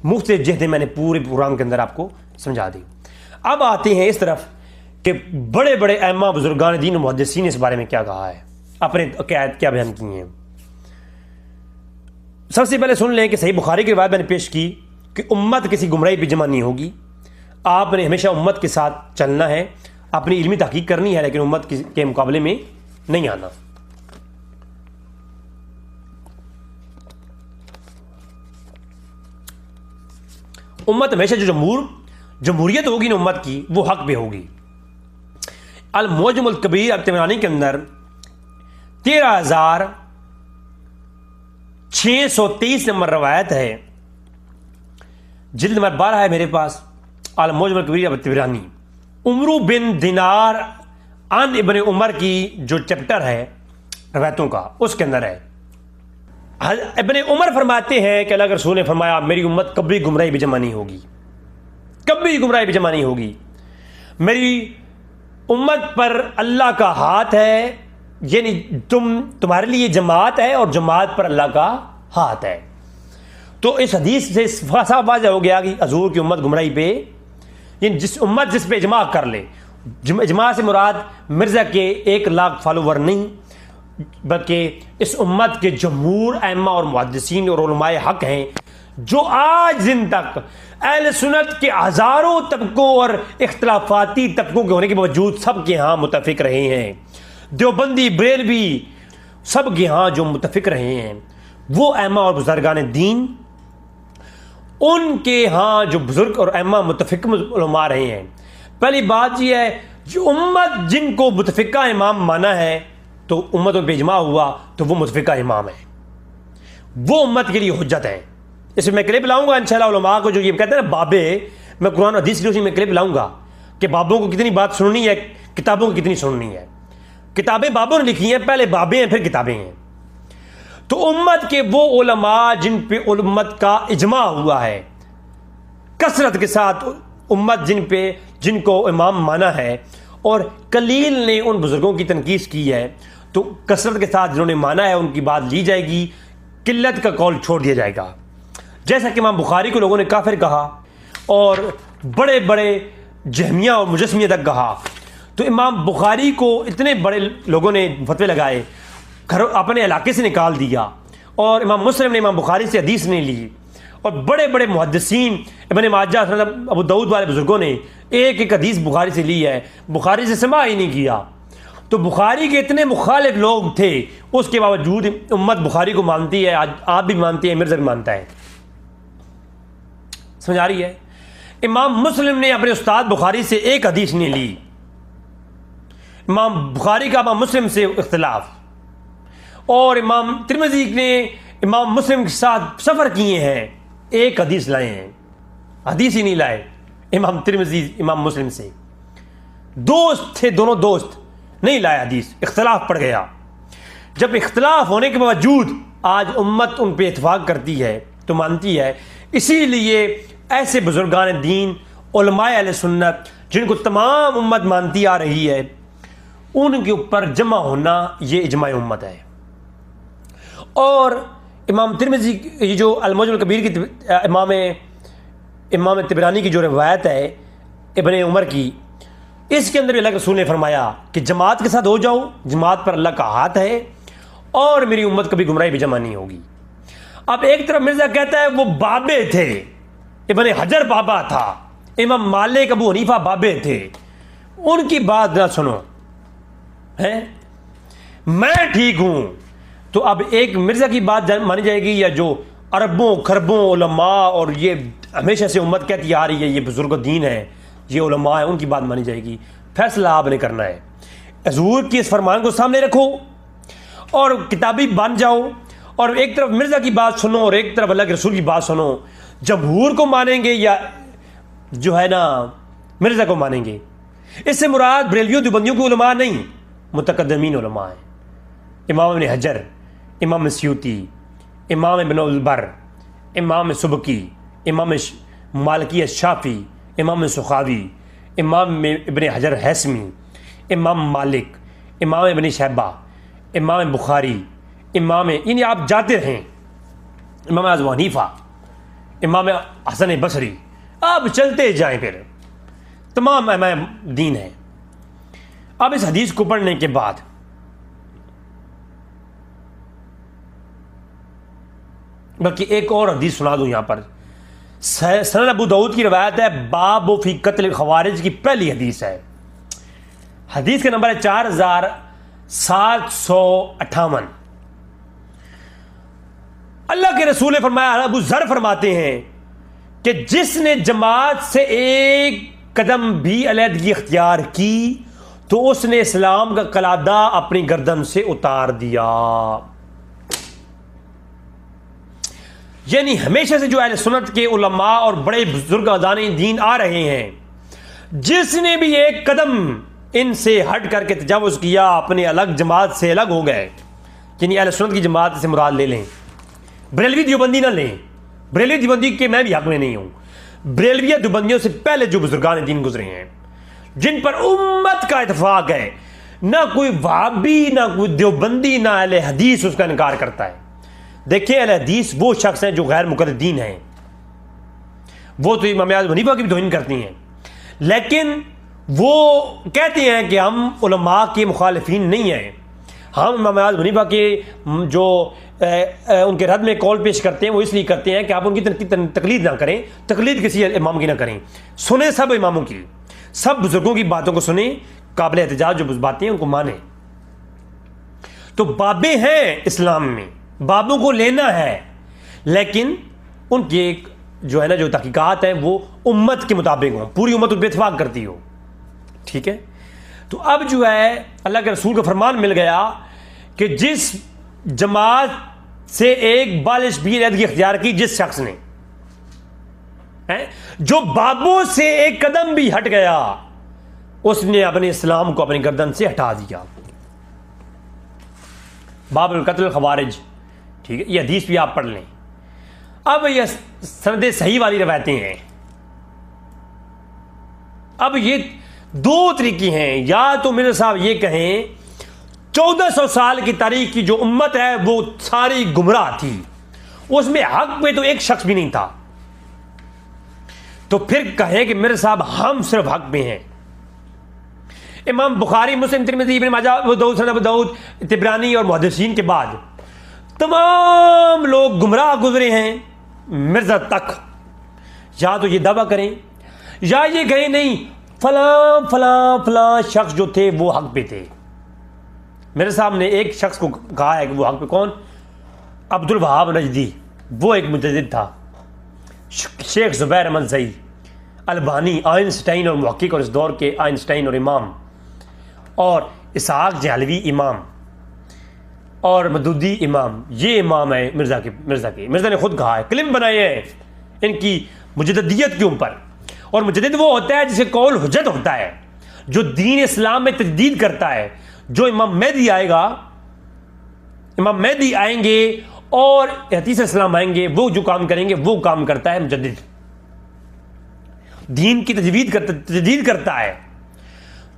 मुख्तलिफ जहदें मैंने पूरे कुरान के अंदर आपको समझा दी। अब आते हैं इस तरफ कि बड़े बड़े अइम्मा बुजुर्गान दीन मुहद्दिसीन ने इस बारे में क्या कहा है, अपने क्या बयान किए हैं। सबसे पहले सुन लें कि सही बुखारी की रिवायत मैंने पेश की कि उम्मत किसी गुमराही पे जमा नहीं होगी। आपने हमेशा उम्मत के साथ चलना है, अपनी इल्मी तहकीक करनी है, लेकिन उम्मत के मुकाबले में नहीं आना। उम्मत हमेशा जो जमहूरियत होगी ना उम्मत की, वो हक पे होगी। अल-मुअज्जमुल कबीर अत-तबरानी के अंदर 13,623 नंबर रवायत है, जिल्द नंबर 12 है मेरे पास, अल-मुअज्जमुल कबीर अत-तबरानी। उमरू बिन दिनार अन इब्ने उमर की जो चैप्टर है रवायतों का, उसके अंदर है इब्ने उमर फरमाते हैं कि अल्लाह के रसूल ने फरमाया मेरी उम्मत कभी गुमराही भी जमा नहीं होगी, कभी गुमराही भी जमा नहीं होगी। मेरी उम्मत पर अल्लाह का हाथ है, यानी तुम्हारे लिए जमात है और जमात पर अल्लाह का हाथ है। तो इस हदीस से साफ वाज़ेह हो गया कि हजूर की उम्मत गुमराही पे, यानी जिस उम्मत जिस पे इजमा कर ले, इजमा से मुराद मिर्ज़ा के 1 लाख फॉलोवर नहीं, बल्कि इस उम्मत के जमहूर अइम्मा और मुहद्दिसीन और उलमाए हक हैं, जो आज दिन तक अहले सुन्नत के हज़ारों तबकों और इख्तिलाफाती तबकों के होने के बावजूद सब के यहाँ मुतफिक रहे हैं। देवबंदी बरेलवी सब के यहाँ जो मुतफिक रहे हैं, वो अइम्मा और बुजुर्गान दीन, उनके यहाँ जो बुजुर्ग और अइम्मा मुतफिक उलमा रहे हैं। पहली बात यह है, जो उम्मत जिनको मुतफिका इमाम माना है, तो उम्मतों पे इजमा हुआ तो वो मुतफिका इमाम है, वो उम्मत के लिए हुज्जत है। इसमें मैं क्लिप लाऊंगा इंशाअल्लाह उलमा को जो ये कहते हैं ना बाबे, मैं कुरान हदीस की में क्लिप लाऊंगा कि बाबों को कितनी बात सुननी है, किताबों को कितनी सुननी है। किताबें बाबों ने लिखी हैं, पहले बाबे हैं फिर किताबें हैं। तो उम्मत के वो उलमा जिन पे उम्मत का इजमा हुआ है, कसरत के साथ उम्मत जिनको इमाम माना है, और कलील ने उन बुजुर्गों की तनकीस की है, तो कसरत के साथ जिन्होंने माना है उनकी बात ली जाएगी, किल्लत का कौल छोड़ दिया जाएगा। जैसा कि इमाम बुखारी को लोगों ने काफिर कहा और बड़े बड़े जहमिया और मुजस्समिया तक कहा, तो इमाम बुखारी को इतने बड़े लोगों ने फतवे लगाए, घर अपने इलाके से निकाल दिया, और इमाम मुस्लिम ने इमाम बुखारी से हदीस नहीं ली, और बड़े बड़े मुहद्दिसीन इब्ने माजा अबू दाऊद वाले बुजुर्गों ने एक एक हदीस बुखारी से ली है, बुखारी से समा ही नहीं किया। तो बुखारी के इतने मुखालिफ लोग थे, उसके बावजूद उम्मत बुखारी को मानती है, आज आप भी मानती है, मिर्ज़ा भी मानता है। समझ आ रही है? इमाम मुस्लिम ने अपने उस्ताद बुखारी से एक हदीस नहीं ली, इमाम बुखारी का इमाम मुस्लिम से इख्तिलाफ, और इमाम तिरमिज़ी ने इमाम मुस्लिम के साथ सफ़र किए हैं, एक हदीस लाए हैं, हदीस ही नहीं लाए इमाम तिरमिज़ी इमाम मुस्लिम से। दोस्त थे, दोनों दोस्त, नहीं लाए हदीस, इख्तिलाफ पड़ गया। जब इख्तिलाफ होने के बावजूद आज उम्मत उन पे इत्फाक करती है तो मानती है। इसीलिए ऐसे बुजुर्गान दीन, उलमाए अहले सुन्नत, जिनको तमाम उम्मत मानती आ रही है, उनके ऊपर जमा होना ये इजमाए उम्मत है। और इमाम तिरमिज़ी ये जो अल-मुअज्जमुल कबीर की इमाम तिबरानी की जो रिवायत है इब्ने उमर की, इसके अंदर भी अल्लाह के रसूल ने फरमाया कि जमात के साथ हो जाओ, जमात पर अल्लाह का हाथ है, और मेरी उम्मत कभी गुमराही भी जमा नहीं होगी। अब एक तरफ मिर्ज़ा कहता है वो बाबे थे, इब्ने हजर बाबा था, इमाम मालिक अबू हनीफा बाबे थे, उनकी बात ना सुनो है, मैं ठीक हूं। तो अब एक मिर्ज़ा की बात मानी जाएगी, या जो अरबों खरबों उलमा और ये हमेशा से उम्मत कहती आ रही है ये बुजुर्ग दीन है, ये उलमा है, उनकी बात मानी जाएगी। फैसला आपने करना है, हुज़ूर की इस फरमान को सामने रखो और किताबी बन जाओ, और एक तरफ मिर्ज़ा की बात सुनो और एक तरफ अल्लाह के रसूल की बात सुनो। जमहूर को मानेंगे या जो है ना मिर्ज़ा को मानेंगे? इससे मुराद बरेलवियों देवबंदियों के उलमा नहीं, मुतकद्दमीन उलमा है। इमाम इब्न हजर, इमाम स्यूती, इमाम इब्न अब्दुल बर, इमाम सुबकी, इमाम मालिकी शाफी, इमाम सुखावी, इमाम इब्न हजर हैसमी, इमाम मालिक, इमाम इब्न शैबा, इमाम बुखारी, इमाम, यानी आप जाते रहें, इमाम अबू हनीफा, इमाम हसन बसरी, अब चलते जाएं, फिर तमाम इमाम दीन है। अब इस हदीस को पढ़ने के बाद बल्कि एक और हदीस सुना दूं यहां पर। सनद अबू दाऊद की रवायत है, बाब फी कत्ल खवारिज की पहली हदीस है। हदीस का नंबर है 4758। अल्लाह के रसूल ने फरमाया, अबू जर फरमाते हैं कि जिसने जमात से एक कदम भी अलहदगी इख्तियार की तो उसने इस्लाम का कलादा अपनी गर्दन से उतार दिया। यानी हमेशा से जो अहले सुन्नत के उलमा और बड़े बुजुर्ग अदाने दीन आ रहे हैं, जिसने भी एक कदम इनसे हट करके तजावुज किया, अपने अलग जमात से अलग हो गए। यानी अहले सुन्नत की जमात से मुराद ले लें, बरेलवी देवबंदी ना लें। बरेलवी देवबंदी के मैं भी हक में नहीं हूं। बरेलविया देवबंदियों से पहले जो बुजुर्गान दीन गुजरे हैं, जिन पर उम्मत का इतफाक है, ना कोई वहाबी, ना कोई देवबंदी, ना अहले हदीस उसका इनकार करता है। देखिए, अहले हदीस वो शख्स हैं जो गैर मुक़द्दीन हैं। वो तो इमाम आज़म हनीफा की भी तौहीन करती हैं, लेकिन वो कहते हैं कि हम उलमा के मुखालिफिन नहीं हैं। हम इमाम आज़म हनीफा के जो उनके रद में कौल पेश करते हैं, वो इसलिए करते हैं कि आप उनकी तकलीद ना करें, तकलीद किसी इमाम की ना करें। सुने सब इमामों की, सब बुजुर्गों की बातों को सुने, काबिल एहतजाज जो बातें हैं उनको माने। तो बाबे हैं इस्लाम में, बाबों को लेना है, लेकिन उनकी एक जो है ना जो तहकीकात है वो उम्मत के मुताबिक हो, पूरी उम्मत उन पर इत्फाक करती हो। ठीक है, तो अब जो है अल्लाह के रसूल का फरमान मिल गया कि जिस जमात से एक बालिश भी अलहदगी इख्तियार की, जिस शख्स ने है जो बाबों से एक कदम भी हट गया, उसने अपने इस्लाम को अपनी गर्दन से हटा दिया। बाबुल कत्ल खवारिज, ठीक है, ये हदीस भी आप पढ़ लें। अब ये सनद सही वाली रवायतें हैं। अब ये दो तरीके हैं, या तो मेरे साहब ये कहें 1400 साल की तारीख की जो उम्मत है वो सारी गुमराह थी, उसमें हक पे तो एक शख्स भी नहीं था, तो फिर कहें कि मेरे साहब हम सिर्फ हक में हैं। इमाम बुखारी, मुस्लिम, तिरमिज़ी, इब्न माजा, अबू दाऊद, तिबरानी और मुहद्दिसीन के बाद तमाम लोग गुमराह गुजरे हैं मिर्जा तक। या तो ये दावा करें या ये कहें नहीं, फलां फलां फलां शख्स जो थे वो हक पे थे। मेरे सामने एक शख्स को कहा है कि वो हक पे, कौन? अब्दुल वहाब नजदी, वो एक मुजद्दिद था। शेख ज़ुबैर अहमद ज़ई, अलबानी, आइंस्टाइन और मुहक्किक और इस दौर के आइंस्टाइन और इमाम, और इसहाक जहलवी इमाम और मदूदी इमाम, ये इमाम है मिर्ज़ा ने खुद कहा है, क्लिप बनाए हैं इनकी मुजद्दियत के ऊपर। और मुजद्दिद वो होता है जिसे कौल हुज्जत होता है, जो दीन इस्लाम में तजदीद करता है। जो इमाम मेहदी आएगा, इमाम मेहदी आएंगे और हदीस इस्लाम आएंगे, वो जो काम करेंगे वो काम करता है मुजद्दिद, दीन की तजदीद करता है।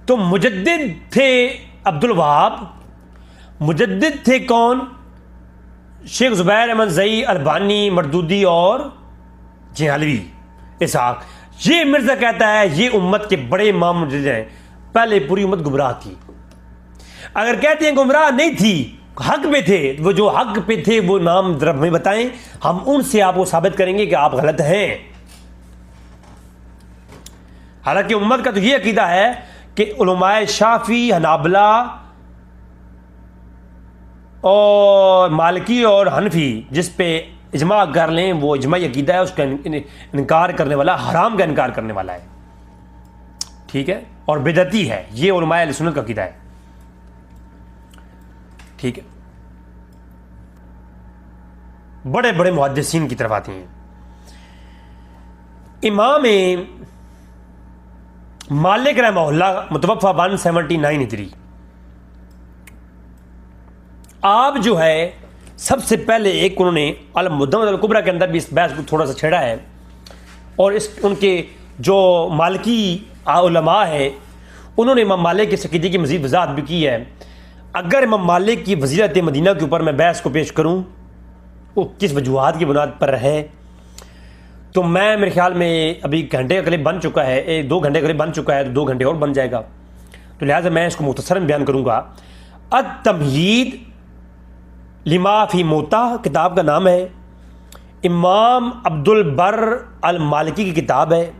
तो मुजद्दिद थे अब्दुल वहाब, मुजद्दिद थे कौन? शेख ज़ुबैर अहमद ज़ई, अलबानी, मरदूदी और जहलवी, इसहाक। ये मिर्जा कहता है ये उम्मत के बड़े इमाम मुजद्दिद हैं, पहले पूरी उम्मत गुमराह थी। अगर कहते हैं गुमराह नहीं थी, हक पे थे, वो जो हक पे थे वो नाम जरा हमें बताएं, हम उनसे आपको साबित करेंगे कि आप गलत हैं। हालांकि उम्मत का तो ये अकीदा है कि उलमाए शाफी, हनाबला और मालिकी और हनफी जिस पे इजमा कर लें वो इजमाई अकीदा है, उसका इनकार करने वाला हराम का इनकार करने वाला है। ठीक है, और बिदअती है, ये उलमाए अहले सुन्नत का अकीदा है। ठीक है, बड़े बड़े मुहद्दिसीन की तरफ आती हैं। इमाम मालिक रहमहुल्लाह मुतवफ़ा 179 हिजरी, आप जो है सबसे पहले एक उन्होंने अल-मुदव्वना अल-कुबरा के अंदर भी इस बहस को थोड़ा सा छेड़ा है, और इस उनके जो मालिकी उलमा है उन्होंने इमाम मालिक की अक़ीदे की मज़ीद वज़ाहत भी की है। अगर इमाम मालिक की वज़ीरत मदीना के ऊपर मैं बहस को पेश करूँ वो किस वजूहात की बुनियाद पर रहे, तो मैं मेरे ख्याल में अभी घंटे का करीब बन चुका है, 2 घंटे करीब बन चुका है, तो 2 घंटे और बन जाएगा, तो लिहाजा मैं इसको मुख्तसरन बयान करूँगा। अत-तमहीद लिमा फी मोता किताब का नाम है, इमाम अब्दुल बर अल मालिकी की किताब है।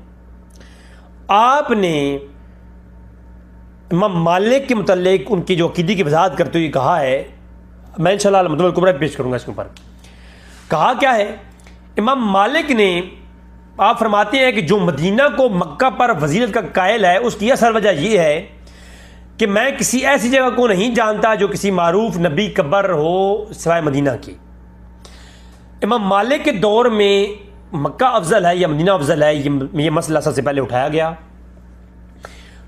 आपने इमाम मालिक के मुतल्लिक उनकी जो अकीदे की वजाहत करते हुए कहा है, मैं इंशाअल्लाह अल-मुदव्वल कुबरा पेश करूँगा इसके ऊपर। कहा क्या है, इमाम मालिक ने, आप फरमाते हैं कि जो मदीना को मक्का पर फजीलत का कायल है, उसकी असल वजह यह है कि मैं किसी ऐसी जगह को नहीं जानता जो किसी मारूफ नबी कब्र हो सिवाय मदीना की। इमाम मालिक के दौर में मक्का अफजल है या मदीना अफजल है, ये मसला सबसे पहले उठाया गया।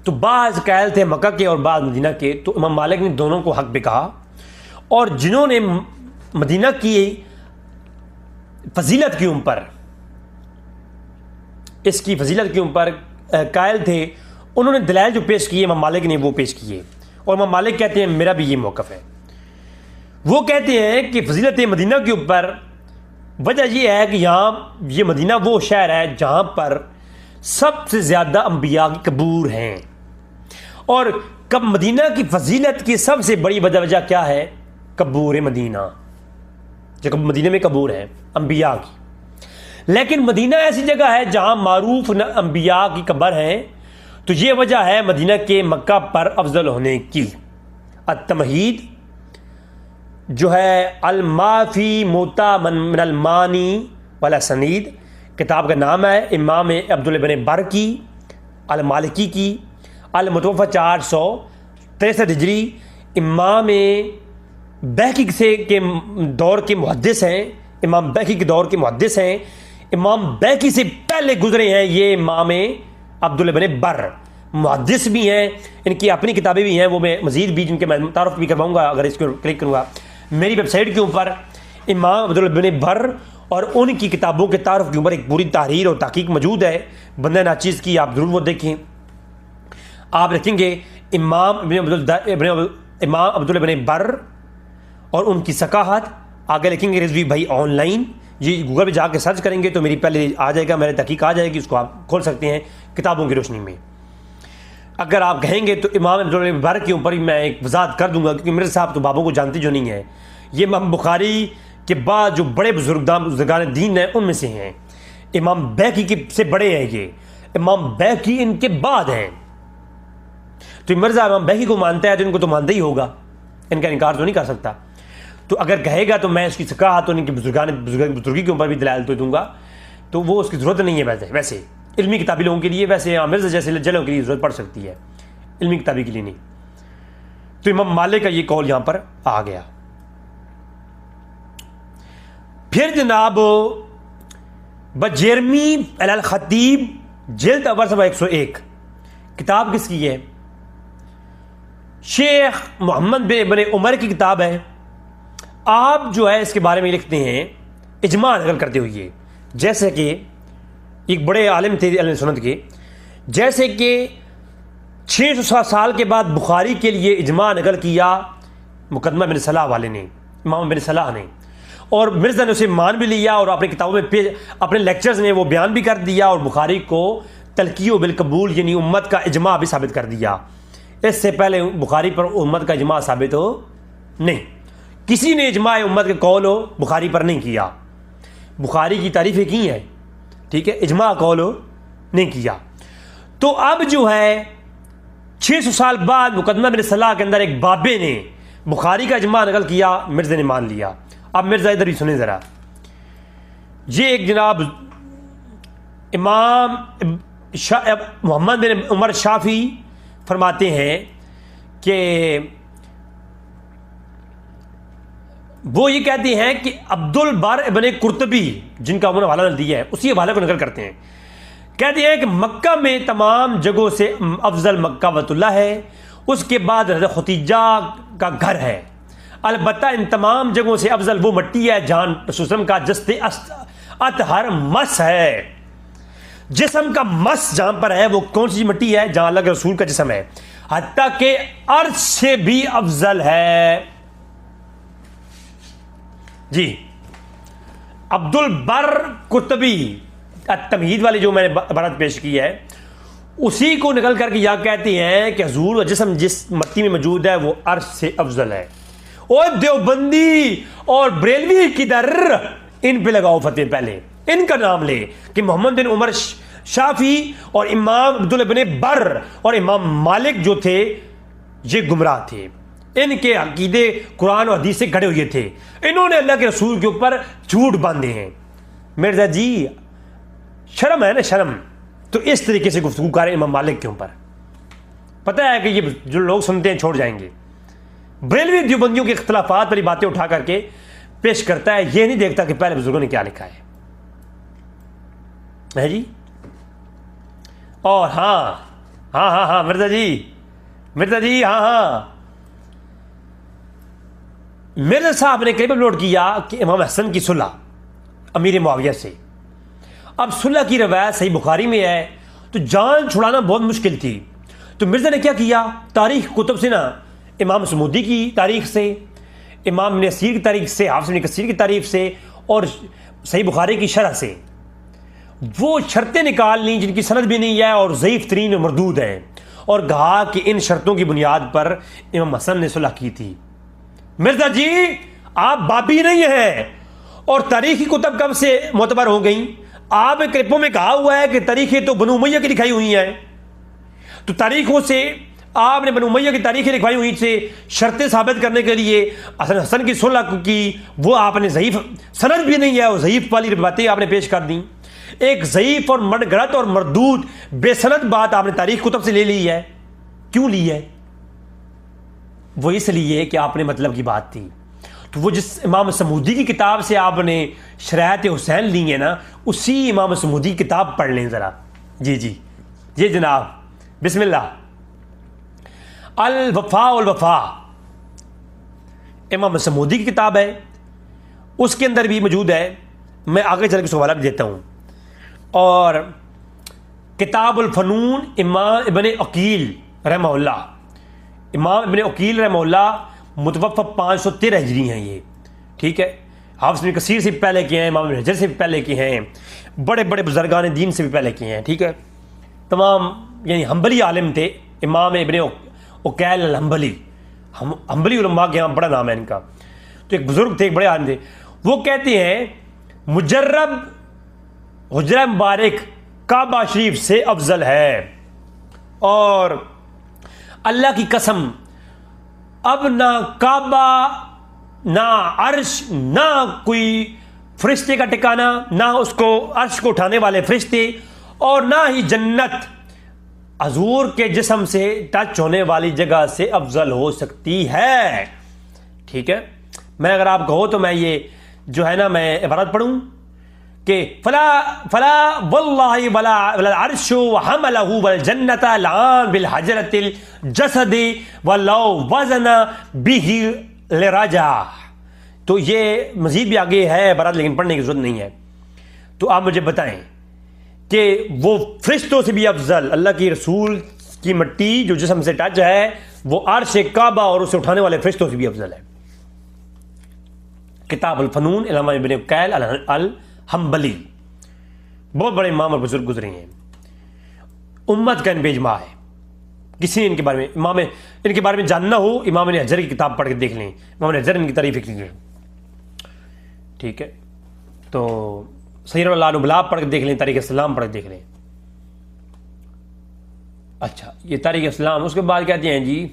तो बाज़ कायल थे मक्का के और बाज़ मदीना के, तो इमाम मालिक ने दोनों को हक पे कहा, और जिन्होंने मदीना की फजीलत के ऊपर, इसकी फजीलत के ऊपर कायल थे, उन्होंने दलाइल जो पेश किए इमाम मालिक ने वो पेश किए। और इमाम मालिक कहते हैं मेरा भी ये मौक़िफ़ है। वो कहते हैं कि फजीलत मदीना के ऊपर वजह यह है कि यहाँ ये मदीना वो शहर है जहाँ पर सबसे ज़्यादा अम्बिया की कबूर हैं। और कब मदीना की फजीलत की सबसे बड़ी वजह क्या है, कबूर मदीना, जो मदीने में कबूर है अम्बिया की। लेकिन मदीना ऐसी जगह है जहाँ मारूफ अम्बिया की कब्र है, तो ये वजह है मदीना के मक्का पर अफजल होने की। अत-तमहीद जो है अल-माफी मोता मिनल मानी वाला सनीद किताब का नाम है, इमाम अब्दुल इब्न बर की अल मालिकी की, अल मुतवफ़ा 463 हिजरी, इमाम बैकी से के दौर के मुहद्दिस हैं, इमाम बैकी के दौर के मुहद्दिस हैं। इमाम बैकी से पहले गुजरे हैं ये इमाम अब्दुल इब्न बर, मुहद्दिस भी हैं, इनकी अपनी किताबें भी हैं, वो मैं मज़ीद भी जिनके मैं तारुफ भी करवाऊँगा अगर इसको क्लिक करूँगा मेरी वेबसाइट के ऊपर। इमाम अब्दुल इब्न बर और उनकी किताबों के तारुफ के ऊपर एक पूरी तहरीर और तहकीक मौजूद है, बंदा नाचीज़ की, आप ज़रूर वो देखें। आप देखेंगे इमाम अब्दुल इब्न बर और उनकी सकाहत, आगे लिखेंगे रिजवी भाई ऑनलाइन, ये गूगल पे जाके सर्च करेंगे तो मेरी पहले आ जाएगा, मेरे तहकीक आ जाएगी, उसको आप खोल सकते हैं किताबों की रोशनी में। अगर आप कहेंगे तो इमाम अब्दुल इब्न बर के ऊपर ही मैं एक वजाहत कर दूंगा, क्योंकि मेरे साहब तो बाबों को जानते जो नहीं है, ये इमाम बुखारी के बाद जो बड़े बुजुर्गान दीन हैं उनमें से हैं। इमाम बैकी के से बड़े हैं ये, इमाम बैकी इनके बाद हैं। तो मिर्ज़ा इमाम बैकी को मानता है तो इनको तो मानता ही होगा, इनका इनकार तो नहीं कर सकता। तो अगर कहेगा तो मैं इसकी सकाहत तो इनकी बुजुर्गी के ऊपर भी दलाइल तो दूंगा, तो वो उसकी ज़रूरत नहीं है। वैसे इल्मी किताबी लोगों के लिए, वैसे मिर्ज़ा जैसे जलों के लिए ज़रूरत पड़ सकती है, इल्मी किताबी के लिए नहीं। तो इमाम मालिक का ये कौल यहाँ पर आ गया। फिर जनाब बजेरमी अल खतीब जिल्द अव्वल सफ़ा 101 किताब किसकी है, शेख मोहम्मद बिन इब्न उमर की किताब है। आप जो है इसके बारे में लिखते हैं इजमा नकल करते हुए, जैसे कि एक बड़े आलिम थे अहले सुन्नत के, जैसे कि 600 साल के बाद बुखारी के लिए इजमा नकल किया मुकदमा बिन सलाह वाले ने, इमाम बिन सलाह ने, और मिर्ज़ा ने उसे मान भी लिया और अपनी किताबों में अपने लेक्चर्स में वो बयान भी कर दिया, और बुखारी को तलकियो बिल कबूल यानी उम्मत का इजमा भी साबित कर दिया। इससे पहले बुखारी पर उम्मत का इजमा साबित हो नहीं, किसी ने इजमा उम्मत के कौल हो बुखारी पर नहीं किया। बुखारी की तारीफ़ें की हैं, ठीक है, इजमा कौल हो नहीं किया। तो अब जो है 600 साल बाद मुकदमा बिन सलाह के अंदर एक बाबे ने बुखारी का इजमा नकल किया, मिर्ज़ा ने मान लिया। अब मिर्ज़ा इधर ही सुने ज़रा, ये एक जनाब इमाम मोहम्मद बिन उमर शाफी फरमाते हैं कि वो ये कहते हैं कि अब्दुल बर इब्न कुर्तबी, जिनका उन्होंने हवाला दिया है, उसी हवाले को नकल करते हैं। कहते हैं कि मक्का में तमाम जगहों से अफजल मक्का वतुल्ला है, उसके बाद हज़रत खदीजा का घर है। अलबत्ता इन तमाम जगहों से अफजल वो मट्टी है जहाँ रसूल का जस्ते अतहर मस है। जिस्म का मस जहाँ पर है वो कौन सी मिट्टी है, जहाँ अल्लाह के रसूल का जिस्म है, हत्ता के अर्श से भी अफजल है। जी, अब्दुल बर कुर्तबी तमहीद वाली जो मैंने इबारत पेश की है, उसी को निकल करके यह कहते हैं कि हुजूर जिस्म जिस मट्टी में मौजूद है वो अर्श से अफजल है। और देवबंदी और ब्रेलवी किधर, इन पे लगाओ फतेह, पहले इनका नाम ले कि मोहम्मद बिन उमर शाफी और इमाम अब्दुल इब्ने बर और इमाम मालिक जो थे ये गुमराह थे, इनके अकीदे कुरान और हदीस से गड़े हुए थे, इन्होंने अल्लाह के रसूल के ऊपर झूठ बांधे हैं। मिर्जा जी शर्म है ना, शर्म। तो इस तरीके से गुफ्तगू करें इमाम मालिक के ऊपर, पता है कि ये जो लोग सुनते हैं छोड़ जाएंगे। बरेलवी देवबंदियों के इख्तिलाफात वाली बातें उठा करके पेश करता है, ये नहीं देखता कि पहले बुजुर्गों ने क्या लिखा है जी। और हाँ मिर्जा जी हाँ मिर्जा साहब ने करीब नोट किया कि इमाम हसन की सुलह अमीर मुआविया से। अब सुलह की रवायत सही बुखारी में है, तो जान छुड़ाना बहुत मुश्किल थी। तो मिर्जा ने क्या किया, तारीख कुतुब से ना, इमाम समूदी की तारीख से, इमाम इब्न असीर की तारीख से, हाफिज इब्न कसीर की तारीख से और सही बुखारी की शरह से वो शर्तें निकाल ली जिनकी सनद भी नहीं है और ज़ईफ़ तरीन मरदूद है, और कहा कि इन शर्तों की बुनियाद पर इमाम हसन ने सुलह की थी। मिर्जा जी आप बाबी नहीं हैं, और तारीखी कुतब कब से मोतबर हो गई? आप क्लिपों में कहा हुआ है कि तारीखें तो बनु उमैया की लिखाई हुई हैं, तो तारीखों से आपने बनु उमैया की तारीखें लिखवाई हुई से शर्तें साबित करने के लिए हसन की सुलह की वो आपने ज़ईफ़, सनद भी नहीं है और ज़ईफ़ वाली बातें आपने पेश कर दी। एक ज़ईफ़ और मनगढ़ंत और मरदूद बेसनद बात आपने तारीख कुतब से ले ली है। क्यों ली है? वो इसलिए कि आपने मतलब की बात थी। तो वो जिस इमाम समूदी की किताब से आपने शरायत हुसैन ली है ना, उसी इमाम समूदी की किताब पढ़ लें ज़रा। जी जनाब, बिस्मिल्लाह। अल वफा उल वफा इमाम समूदी की किताब है, उसके अंदर भी मौजूद है। मैं आगे चल के सवाल भी देता हूँ। और किताबुल फनून इमाम इब्ने अकील रहमहुल्लाह, इमाम इब्ने अकील रहमहुल्लाह मुतवफ़्फ़ा 513 हिजरी हैं ये, ठीक है। हाफिज़ इब्न कसीर से भी पहले किए हैं, इमाम इब्न हजर से भी पहले किए हैं, बड़े बड़े बुजुर्गान दीन से भी पहले किए हैं, ठीक है। तमाम यानी हम्बली आलिम थे, इमाम इब्ने उकैल अल हम्बली, हम्बली उलमा के यहाँ बड़ा नाम है इनका। तो एक बुजुर्ग थे, एक बड़े आलिम थे, वो कहते हैं मुजर्रब हुजरा मुबारक काबा शरीफ से अफजल है, और अल्लाह की कसम अब ना काबा, ना अर्श, ना कोई फरिश्ते का ठिकाना, ना उसको अर्श को उठाने वाले फरिश्ते, और ना ही जन्नत हजूर के जिस्म से टच होने वाली जगह से अफजल हो सकती है, ठीक है। मैं अगर आप कहो तो मैं ये जो है ना, मैं इबारत पढ़ूं कि फला फला वल्लाहि वला अर्शु व हमलहु वल जन्नता लान बिल हजरतिल जसदी वलौ वजना बिही लिराजा। तो ये मजीद भी आगे है इबारत, लेकिन पढ़ने की जरूरत नहीं है। तो आप मुझे बताएं कि वो फरिश्तों से भी अफजल, अल्लाह की रसूल की मट्टी जो जिस्म से टच है वो अर्श काबा और उसे उठाने वाले फरिश्तों से भी अफजल है। किताब अल फनून इमाम इब्ने उकैल अल हम्बली, बहुत बड़े इमाम और बुजुर्ग गुजरे हैं, उम्मत का इनपे इजमा है। किसी ने इनके बारे में इनके बारे में जानना हो, इमाम इब्ने हजर की किताब पढ़ के देख लें, इमाम इब्ने हजर इनकी तारीफ की है, ठीक है। तो सीरत अल-नुबला पढ़ के देख लें, तारीख इस्लाम पढ़ के देख लें। अच्छा, ये तारीख इस्लाम। उसके बाद कहते हैं जी,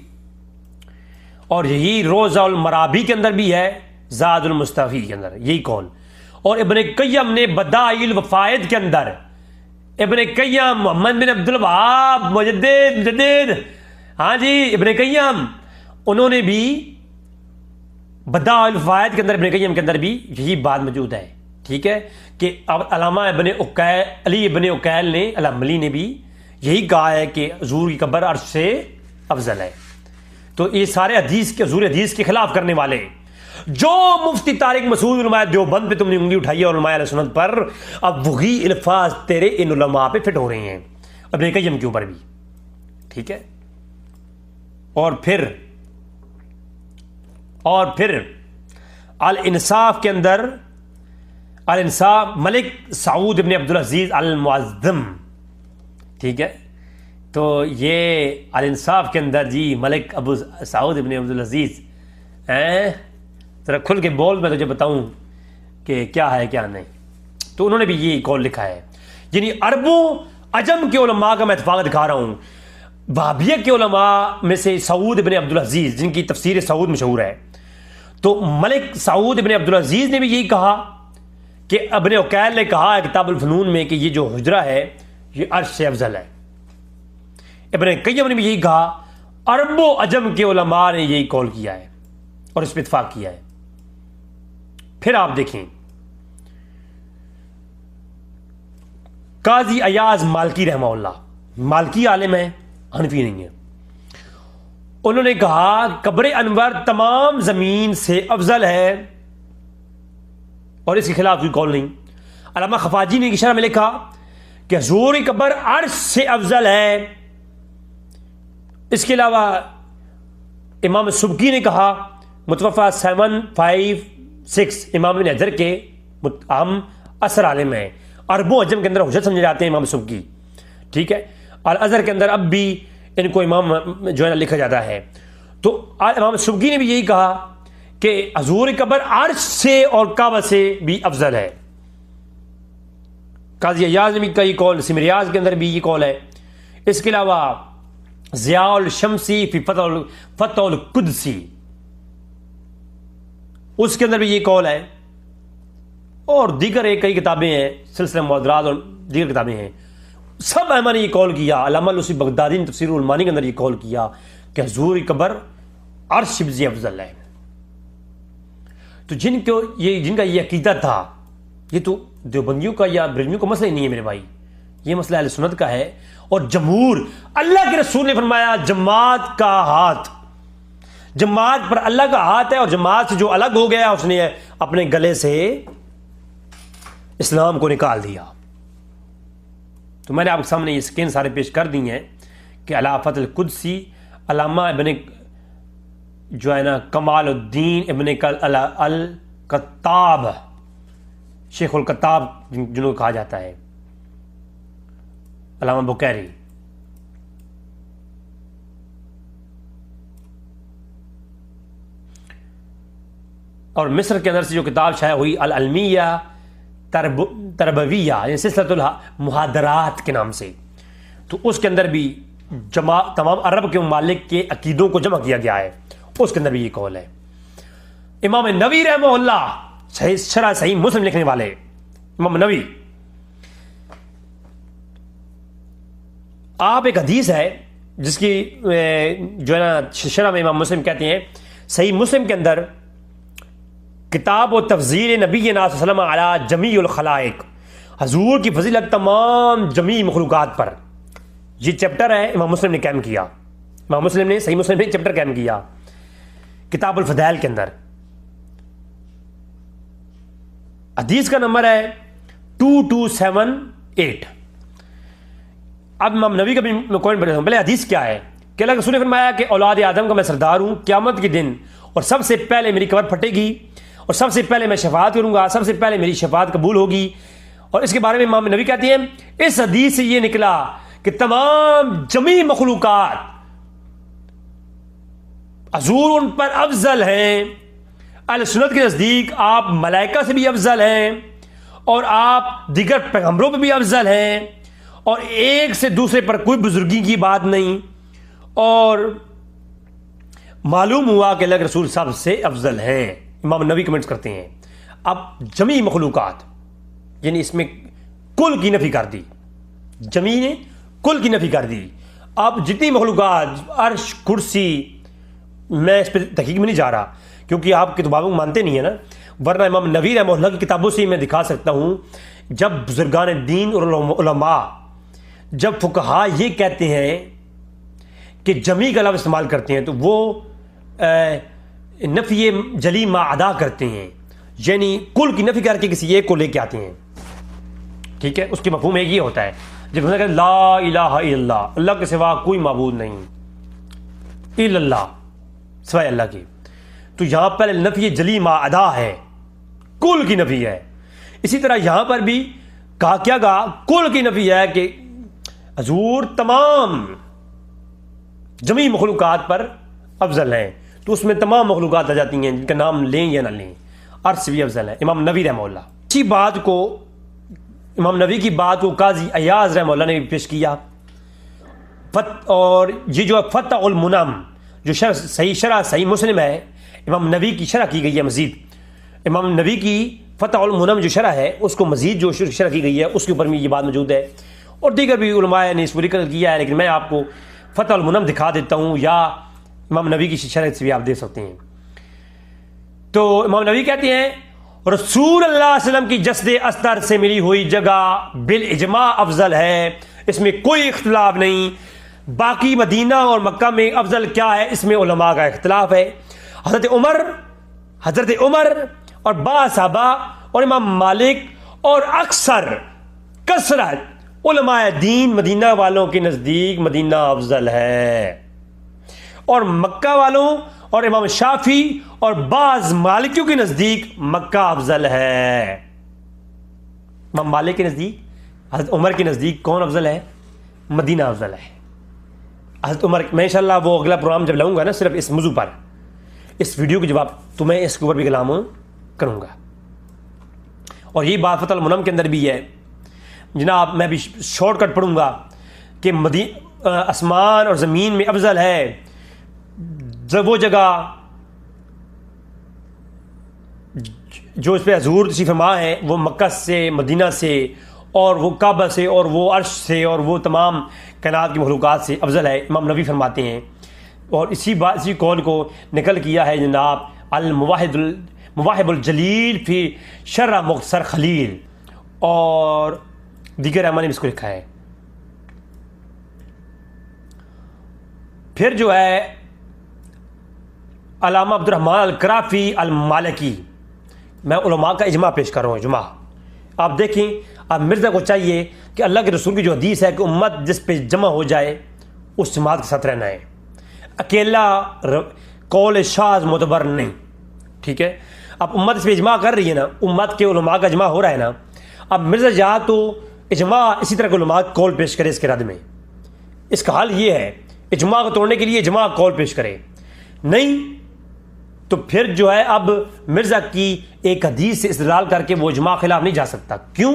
और यही रोज़ा उल मराबी के अंदर भी है, ज़ादुल मुस्तफ़ी के अंदर यही कौल, और इब्ने क़य्यम ने बदाइल वफ़ाइद के अंदर, इब्ने क़य्यम मोहम्मद बिन अब्दुल वहाब मुजद्दिद, हाँ जी, इब्ने क़य्यम, उन्होंने भी बदाइल वफ़ाइद के अंदर, इब्ने क़य्यम के अंदर भी यही बात मौजूद है, ठीक है। कि अब अल्लामा इब्ने उकैल, अली इब्ने उकैल ने, अल-हम्बली ने भी यही कहा है कि हुजूर की कब्र अर्श से अफजल है। तो ये सारे हदीस के, हुजूर हदीस के खिलाफ करने वाले, जो मुफ्ती तारिक मसूद उलमाए देवबंद पे तुमने उंगली उठाई है और उलमाए अहले सुन्नत पर, अब वही अल्फाज तेरे इन उलमा पे फिट हो रहे हैं, इब्ने क़य्यम के ऊपर भी, ठीक है। और फिर अल इंसाफ के अंदर अल इंसाफ मलिक सऊद इब्न अब्दुल अजीज अल मुअज़्ज़म, ठीक है। तो ये अल इंसाफ के अंदर जी मलिक अबू सऊद इब्न अब्दुल अजीज हैं, ज़रा खुल के बोल, मैं तुझे बताऊं कि क्या है क्या नहीं। तो उन्होंने भी ये कौल लिखा है, यानी अरबों अजम के उलमा का मैं इत्फाक दिखा रहा हूँ। वहाबिया के उलमा में से सऊद इब्न अब्दुल अजीज, जिनकी तफसीर सऊद मशहूर है, तो मलिक सऊद इब्न अब्दुल अजीज ने भी यही कहा कि इब्न उकैल ने कहा है किताबुल फ़नून में कि ये जो हुजरा है ये अर्श से अफजल है। इब्न क़य्यम ने भी यही कहा, अरबो अजम के उलमा ने यही कौल किया है और इस पर इत्फाक किया है। फिर आप देखें काजी अयाज मालकी रहमहुल्लाह, मालकी आलिम है, हनफी नहीं है। उन्होंने कहा कब्र अनवर तमाम जमीन से अफजल है और इसके खिलाफ कोई कौल नहीं। अल्लामा खफाजी ने इशारा में लिखा कि हुजूर की कब्र अर्श से अफजल है। इसके अलावा इमाम सुबकी ने कहा, मुतवफ़ा 756 इमाम इब्न हजर के अहम असर आलिम है, अरबों अजम के अंदर हुज्जत समझे जाते हैं इमाम सुबकी, ठीक है। अल अज़हर के अंदर अब भी इनको इमाम जो है ना लिखा जाता है। तो इमाम सुबकी ने भी यही कहा कि हुजूर की कब्र अर्श से और काबा से भी अफजल है। काजी अयाज ने भी कई कौल, सिमरियाज के अंदर भी ये कौल है। इसके अलावा ज़ियाउल शम्सी फी फतहुल कुद्सी, उसके अंदर भी ये कौल है। और दीगर कई किताबें हैं, सिलसिला मुअद्दरात और दीगर किताबें हैं, सब अइम्मा ने ये कौल किया। अल्लामा लूसी बगदादी ने तफसीर उल मानी के अंदर ये कौल किया कि हुजूर की कब्र अर्श से अफजल है। तो जिनका ये अकीदा था, ये तो देवबंदियों का या ब्रिजमियों का मसला ही नहीं है मेरे भाई, ये मसला अहले सुन्नत का है। और जमहूर, अल्लाह के रसूल ने फरमाया जमात का हाथ, जमात पर अल्लाह का हाथ है और जमात से जो अलग हो गया उसने अपने गले से इस्लाम को निकाल दिया। तो मैंने आपके सामने ये स्कैन सारे पेश कर दी हैं कि अला फतल कुदसी, अल्लामा इब्न जो है ना कमालुद्दीन इब्न अल कत्ताब, शेखुल कत्ताब जिनको कहा जाता है, अल्लामा बुकैरी, और मिस्र के अंदर से जो किताब शाया हुई अल अलमिया तरबविया, सिलसिलतुल मुहादरात के नाम से, तो उसके अंदर भी तमाम अरब के ममालिक के अकीदों को जमा किया गया है। उसके अंदर भी ये कौल है। इमाम नवी रहमहुल्लाह, शरह सही मुस्लिम लिखने वाले इमाम नवी, आप एक हदीस है जिसकी जो है ना शरह में इमाम मुस्लिम कहते हैं, सही मुस्लिम के अंदर किताब व तफजील नबी नासल्लम अला जमीउल खलाइक, हजूर की फजीलत तमाम जमी मखलूक़ात पर, ये चैप्टर है इमाम मुस्लिम ने कायम किया। इमाम मुस्लिम ने, सही मुस्लिम ने चैप्टर कायम किया किताबुल फदाइल के अंदर। हदीस का नंबर है 2278। अब इमाम नबी का भी मैं कॉमेंट पढ़ता हूं। पहले हदीस क्या है कि अल्लाह के रसूल ने फरमाया कि औलाद आदम का मैं सरदार हूं क़यामत के दिन, और सबसे पहले मेरी कब्र फटेगी और सबसे पहले मैं शफाअत करूंगा, सबसे पहले मेरी शफाअत कबूल होगी। और इसके बारे में इमाम नबी कहते हैं इस हदीस से ये निकला कि तमाम जमी मखलूक़ात हुजूर उन पर अफजल हैं। अहले सुन्नत के नज़दीक आप मलाइका से भी अफजल हैं और आप दीगर पैगंबरों पर भी अफजल हैं, और एक से दूसरे पर कोई बुजुर्गी की बात नहीं। और मालूम हुआ कि अल्लाह के रसूल सब से अफजल हैं। इमाम नबी कमेंट्स करते हैं। अब जमी मखलूक़ात, यानी इसमें कुल की नफी कर दी, जमी ने कुल की नफी कर दी। अब जितनी मखलूक़ात, अर्श, कुर्सी, मैं इस पर तहकीक में नहीं जा रहा क्योंकि आप किताबों को मानते नहीं है ना, वरना इमाम नबी रहमतुल्लाह की किताबों से ही मैं दिखा सकता हूँ। जब बुजुर्गान दीन और उलमा, जब फुकहा ये कहते हैं कि जमी का लफ्ज़ इस्तेमाल करते हैं तो वो नफ़ी जली मा अदा करते हैं, यानी कुल की नफ़ी करके किसी एक को लेके आते हैं। ठीक है, उसके मफ़हूम एक ये होता है जब कहते ला इलाहा इल्लल्लाह, अल्लाह के सिवा कोई माबूद नहीं, इल्लल्लाह, सिवाय अल्लाह की। तो यहां पर नफ़ी जली मा अदा है, कुल की नफ़ी है। इसी तरह यहां पर भी कहा क्या कहा, कुल की नफी है कि हजूर तमाम जमी मखलूकात पर अफजल हैं। तो उसमें तमाम मखलूकात आ जाती हैं जिनका नाम लें या ना लें, अर्श से भी अफजल है। इमाम नबी रहमहुल्लाह इसी बात को, इमाम नबी की बात को काजी अयाज रहमहुल्लाह ने पेश किया। और ये जो फतह उल मुनम जो शरह सही मुस्लिम है, इमाम नबी की शरह की गई है मजीद। इमाम नबी की फतह उल मुनम जो शरह है उसको मजीद जो शरह की गई है उसके ऊपर में ये बात मौजूद है, और दीगर भी उलमाए ने इसको जिक्र किया है, लेकिन मैं आपको फतह उल मुनम दिखा देता हूँ, या इमाम नबी की शरह से भी आप देख सकते हैं। तो इमाम नबी कहते हैं रसूल अल्लाह सल्लल्लाहु अलैहि वसल्लम की जस्द अस्तर से मिली हुई जगह बिल इजमा अफजल है, इसमें कोई इख्तिलाफ नहीं। बाकी मदीना और मक्का में अफजल क्या है, इसमें उलमा का इख्तिलाफ है। हजरत उमर और बा साहबा और इमाम मालिक और अक्सर कसरत उलमाए दीन मदीना वालों के नज़दीक मदीना अफजल है, और मक्का वालों और इमाम शाफी और बाज मालिकियों के नज़दीक मक्का अफजल है। इमाम मालिक के नज़दीक, हजरत उमर के नज़दीक कौन अफजल है, मदीना अफजल है। हजरत उमर, मैं इंशाअल्लाह वो अगला प्रोग्राम जब लाऊंगा ना सिर्फ इस मौजू पर, इस वीडियो के जवाब तो मैं इसके ऊपर भी कलाम करूंगा। और यही बात फतह मुनम के अंदर भी है जनाब, मैं भी शॉर्टकट पढ़ूंगा कि आसमान और ज़मीन में अफजल है जब वो जगह जो इस पर हजूर तशरीफ़ फरमा है वो मक्का से, मदीना से, और वो काबा से, और वो अर्श से, और वो तमाम कायनात की मखलूक़ात से अफजल है। इमाम नबी फरमाते हैं, और इसी कौल को निकल किया है जनाब अल मुवाहिबुल जलील फी शर्ह मुख्तसर खलील, और दीगर रहमान ने इसको लिखा है। फिर जो है अल्लामा अब्दुर्रहमान अल कराफी अल मालिकी, मैं उलमा का इजमा पेश कर रहा हूँ। इजमा आप देखें, अब मिर्ज़ा को चाहिए कि अल्लाह के रसूल की जो हदीस है कि उम्मत जिस पे जमा हो जाए उस जमात के साथ रहना है, अकेला कौल शाज़ मोतबर नहीं, ठीक है। अब उम्मत इस पर इजमा कर रही है ना, उम्मत के उलमा का इजमा हो रहा है ना। अब मिर्ज़ा या तो इजमा इसी तरह के उलमा कौल पेश करे इसके रद्द में, इसका हाल ये है इजमा को तोड़ने के लिए इजमा कौल पेश करे, नहीं तो फिर जो है अब मिर्ज़ा की एक हदीस से इस्तेदलाल करके वो इजमा खिलाफ नहीं जा सकता। क्यों?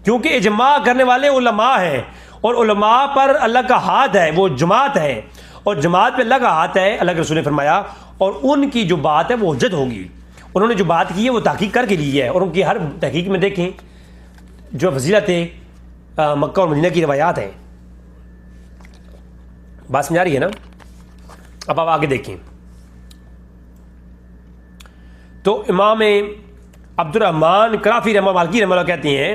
क्योंकि इजमा करने वाले उलमा हैं, और उलमा पर अल्लाह का हाथ है, वो जमात है, और जमात पे अल्लाह का हाथ है, अल्लाह के रसूल ने फरमाया, और उनकी जो बात है वो हुज्जत होगी। उन्होंने जो बात की है वो तहकीक करके ली है, और उनकी हर तहकीक में देखें जो फजीलत मक्का और मदीना की रवायात है। बात समझा रही है ना? अब आप आगे देखें तो इमाम अब्दुर्रहमान कराफी मालिकी रहमतुल्लाह कहते हैं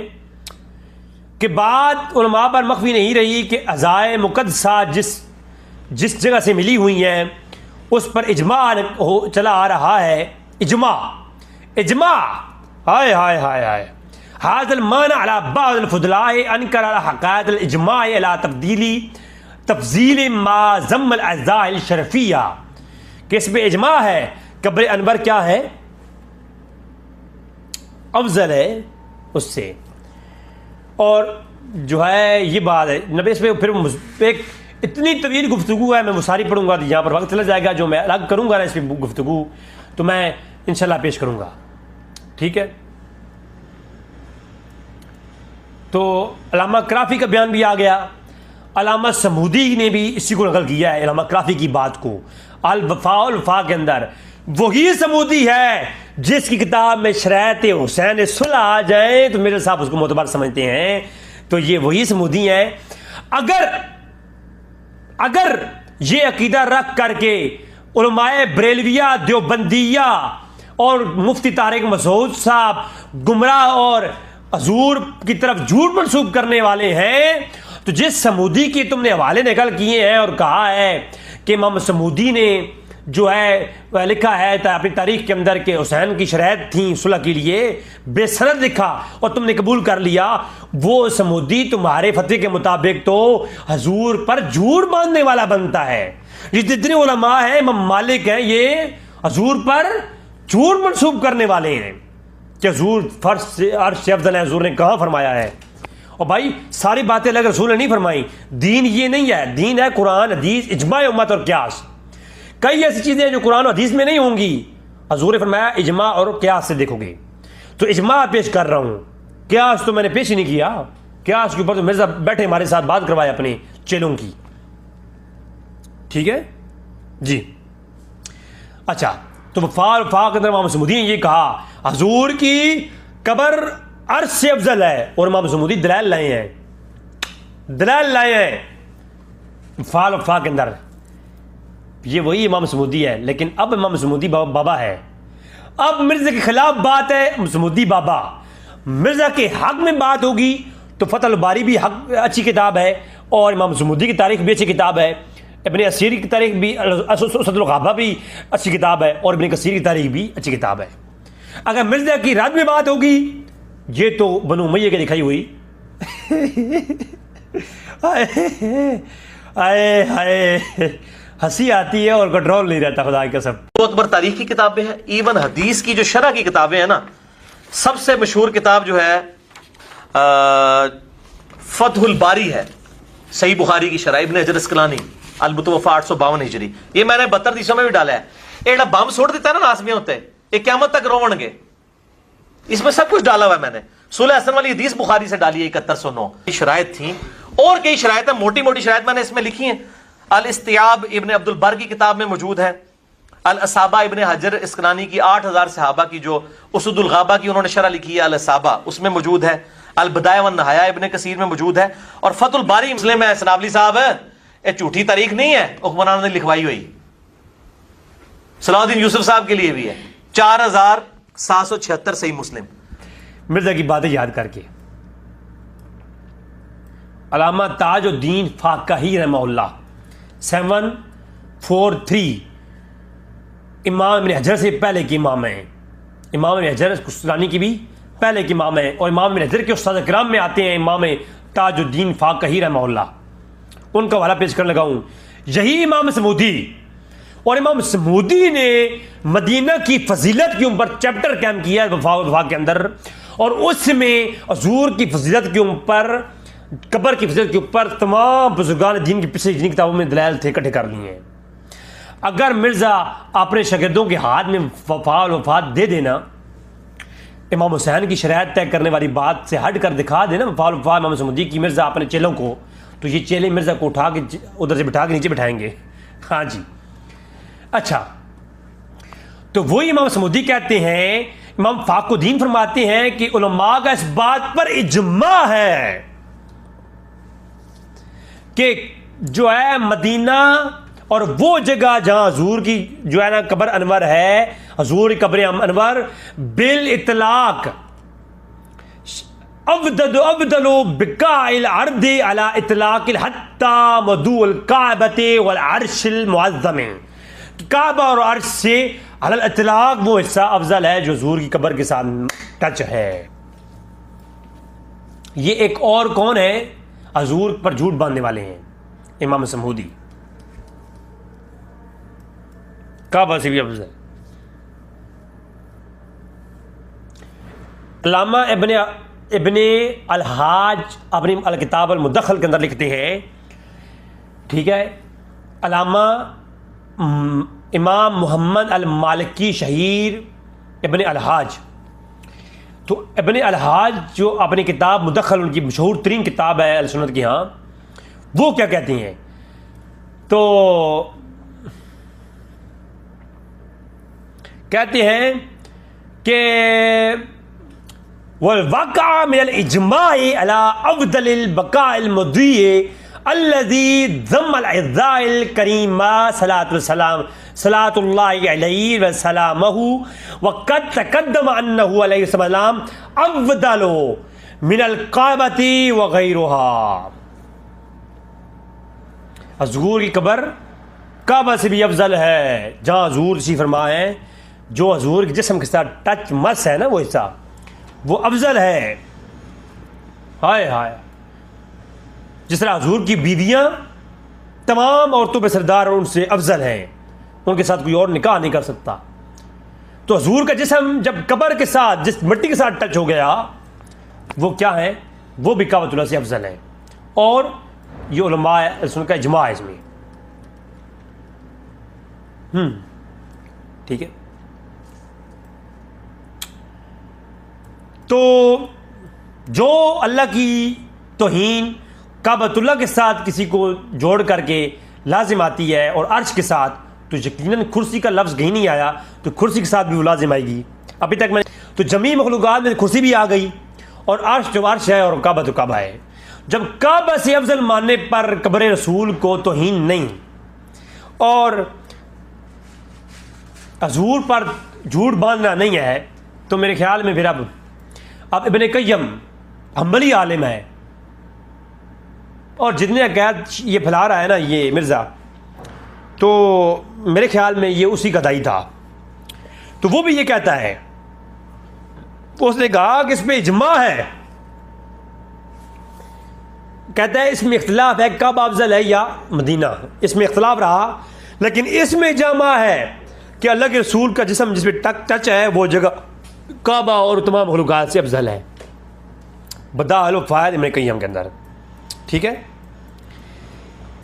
कि बात उलमा पर मख्फी नहीं रही कि अज़ाए मुक़द्दसा जिस जगह से मिली हुई हैं उस पर इजमा चला आ रहा है। इजमा हाय हाय हाय हाय हाज़ल माना अला बाज़िल फुदलाए अनकर अला हक़ाइक़िल इजमा अला तफ़ज़ील मा ज़म्मल अज़ाइल शरफ़िया, कि इस पे इजमा है कब्र अनवर क्या है, अफजल है उससे। और जो है ये बात है नबी, इस पर फिर एक इतनी तवील गुफ्तगू है, मैं वो सारी पढ़ूंगा तो यहाँ पर वक्त चला जाएगा। जो मैं अलग करूँगा ना इस पर गुफ्तगू तो मैं इंशाल्लाह पेश करूँगा, ठीक है। तो अल्लामा कराफी का बयान भी आ गया, अल्लामा समूदी ने भी इसी को नकल किया है अल्लामा कराफी की बात को अल वफा के अंदर। वही समूदी है जिसकी किताब में शरायत हुसैन सुलह आ जाए तो मेरे साहब उसको मोतबर समझते हैं, तो ये वही समूदी हैं। अगर ये अकीदा रख करके उलमाए बरेलविया, देवबंदिया और मुफ्ती तारिक मसूद साहब गुमराह और हजूर की तरफ झूठ मंसूब करने वाले हैं, तो जिस समूदी के तुमने हवाले निकल किए हैं और कहा है कि इमाम समूदी ने जो है लिखा है अपनी तारीख के अंदर के हुसैन की शरायत थी सुलह के लिए, बेसनद लिखा और तुमने कबूल कर लिया, वो समूदी तुम्हारे फतवे के मुताबिक तो हजूर पर झूठ बांधने वाला बनता है। ये जितने उलमा हैं, इमाम मालिक हैं, ये हजूर पर झूठ मंसूब करने वाले हैं। कि हजूर फर्श से अर्श से अफजल है, हजूर ने कहाँ फरमाया है? और भाई सारी बातें अलग रसूल ने नहीं फरमाई। दीन ये नहीं है, दीन है कुरान हदीस इजमा उम्मत और क्यास। कई ऐसी चीज़ें हैं जो कुरान और हदीस में नहीं होंगी, हजूर ने फरमाया इजमा और क्यास से देखोगे। तो इजमा पेश कर रहा हूँ, क्यास तो मैंने पेश ही नहीं किया। क्यास के ऊपर तो मिर्जा बैठे हमारे साथ बात करवाए अपने चेलों की, ठीक है जी। अच्छा, तो वफा के अंदर इमाम समुदी ने ये कहा हजूर की कबर अर्श से अफजल है, और इमाम समुदी दलाल लाए हैं, दलाल लाए हैं वफा के अंदर। ये वही इमाम समुदी है, लेकिन अब इमाम समुदी बाबा है। अब मिर्जा के खिलाफ बात है, समुदी बाबा। मिर्जा के हक में बात होगी तो फतहुल बारी भी हक अच्छी किताब है, और इमाम समुदी की तारीख भी अच्छी किताब है, इब्ने असीर की तारीख भी, असदुल ग़ाबा भी अच्छी किताब है, और इब्ने कसीर की तारीख भी अच्छी किताब है। अगर मिर्जा की रद में बात होगी, ये तो बनु उमय्या की दिखाई हुई आए हाय हंसी आती है और कंट्रोल नहीं रहता, खुदा की कसम। बहुत बार तारीख की किताबें हैं, इवन हदीस की जो शरह की किताबें हैं ना, सबसे मशहूर किताब जो है फतहुल बारी है, सही बुखारी की शरह, इब्ने हजर अस्कलानी, अल मुतवफ़ा 852 हिजरी। ये मैंने 72 दिशा में भी डाला है। एड़ा बम छोड़ देता है ना नासमिया होते, ये क़यामत तक रोवणगे। इसमें सब कुछ डाला हुआ है मैंने। सुलह हसन वाली हदीस बुखारी से डाली है 7109। शरायत थी और कई शरायत, मोटी मोटी शरायत मैंने इसमें लिखी है। अल इस्तियाब इब्ने अब्दुल बर की किताब में मौजूद है। अल असाबा इब्ने हजर अस्कलानी की 8000 सहाबा की जो उसदुल ग़ाबा की उन्होंने शरह लिखी है, अल असाबा, उसमें मौजूद है। अल बदाया वन नहाया इब्ने कसीर में मौजूद है। और फतहुल बारी मुस्लिम है सनावली साहब, ये झूठी तारीख नहीं है, हुक्मरान ने लिखवाई हुई। सलाहुद्दीन यूसुफ साहब के लिए भी है, 4776 सही मुस्लिम। मिर्जा की बातें याद करके अल्लामा ताजुद्दीन फाक़ही रहमहुल्लाह 743 इमाम इब्ने हजर से पहले के इमाम हैं। इमाम इब्ने हजर कुस्तानी की भी पहले के इमाम हैं, और इमाम इब्ने हजर के उस्ताद किराम में आते हैं इमाम ताजुद्दीन फाक़ही रहमहुल्लाह। उनका हवाला पेश करने लगा हूँ। यही इमाम समूदी, और इमाम समूदी ने मदीना की फजीलत के ऊपर चैप्टर कायम किया वफा के अंदर, और उसमें हजूर की फजीलत के ऊपर, कब्र की फजीलत के ऊपर तमाम बुजुर्गान दीन की पिछली जितनी किताबों में दलाइल थे इकट्ठे कर लिए हैं। अगर मिर्ज़ा अपने शागिर्दों के हाथ में वफात दे देना, इमाम हुसैन की शरायत तय करने वाली बात से हट कर दिखा देना वफा इमाम समुदी की मिर्ज़ा अपने चेलों को, तो ये चेले मिर्ज़ा को उठा के उधर से बिठा के नीचे बिठाएंगे। हाँ जी। अच्छा, तो वही इमाम समुदी कहते हैं, इमाम फाखुद्दीन फरमाते हैं कि उलमा का इस बात पर इजमा है कि जो है मदीना और वो जगह जहां हजूर की जो है ना कब्र अनवर है, हजूर की कब्र अनवर बिल इतलाक अब्दलो बिकाइल अर्दे अला इतलाकिल हत्ता मदुल काबते वल अर्शिल मुअज़्ज़म। काबा और अर्श से अलल इतलाक वो हिस्सा अफजल है जो हजूर की कब्र के साथ टच है। ये एक और कौन है हजूर पर झूठ बांधने वाले हैं? इमाम समूदी। काबा से भी अफजल। अल्लामा इब्ने अलहाज अपनी अल किताब अल मुदख्खल के अंदर लिखते हैं, ठीक है, अल्लामा इमाम मोहम्मद अल मालिकी शहीर इब्ने अलहाज, तो इब्ने अलहाज जो अपनी किताब मुदख्खल, उनकी मशहूर तरीन किताब है अल सुन्नत की, हाँ, वो क्या कहती हैं? तो कहते हैं कि वल वक़ा मिनल इजमाई अला अफ़ज़लिल बक़ाइल मुदीए अल्लज़ी ज़म्मल इज़्ज़ाइल करीमा सलातुल्लाहि अलैहि व सलामहु व क़द तक़द्दम अन्नहु अलैहि सलाम अफ़ज़लु मिनल काबती व गैरुहा। हजूर की कब्र काबा से भी अफजल है, जहाँ हजूर तशरीफ़ फरमा है, जो हजूर के जिस्म के साथ टच मस है ना वो हिस्सा, वो अफजल है। हाय हाय, जिस तरह हजूर की बीवियाँ तमाम औरतों पर सरदार और उनसे अफजल हैं, उनके साथ कोई और निकाह नहीं कर सकता। तो हजूर का जिस्म जब कब्र के साथ, जिस मिट्टी के साथ टच हो गया, वो क्या है, वो भी काबतुल्लाह से अफजल है। और ये उलमा का इजमा है इसमें। ठीक है। तो जो अल्लाह की तौहीन काबतुल्लाह के साथ किसी को जोड़ करके लाजिम आती है और अर्श के साथ, तो यकीनन कुर्सी का लफ्ज़ कहीं नहीं आया, तो कुर्सी के साथ भी वो लाजिम आएगी। अभी तक मैं तो जमी मखलूक़ात में कुर्सी भी आ गई, और अर्श जो अर्श है और काबा तो काबा है। जब काबा से अफजल मानने पर कब्र रसूल को तौहीन नहीं और हजूर पर झूठ बांधना नहीं है, तो मेरे ख्याल में फिर अब इब्ने क़य्यम हम्बली आलिम है, और जितने अकायद ये फैला रहा है ना ये मिर्ज़ा, तो मेरे ख्याल में ये उसी का दाई था। तो वो भी ये कहता है, तो उसने कहा कि इस पर इजमा है, कहता है इसमें इख्तिलाफ है कब अफजल है या मदीना, इसमें इख्तिलाफ रहा, लेकिन इसमें जमा है कि अल्लाह के रसूल का जिस्म जिसमें टच है वो जगह काबा और तमाम मखलूक़ात से अफजल है। बदाअल फ़ायद इब्ने क़य्यम के अंदर। ठीक है।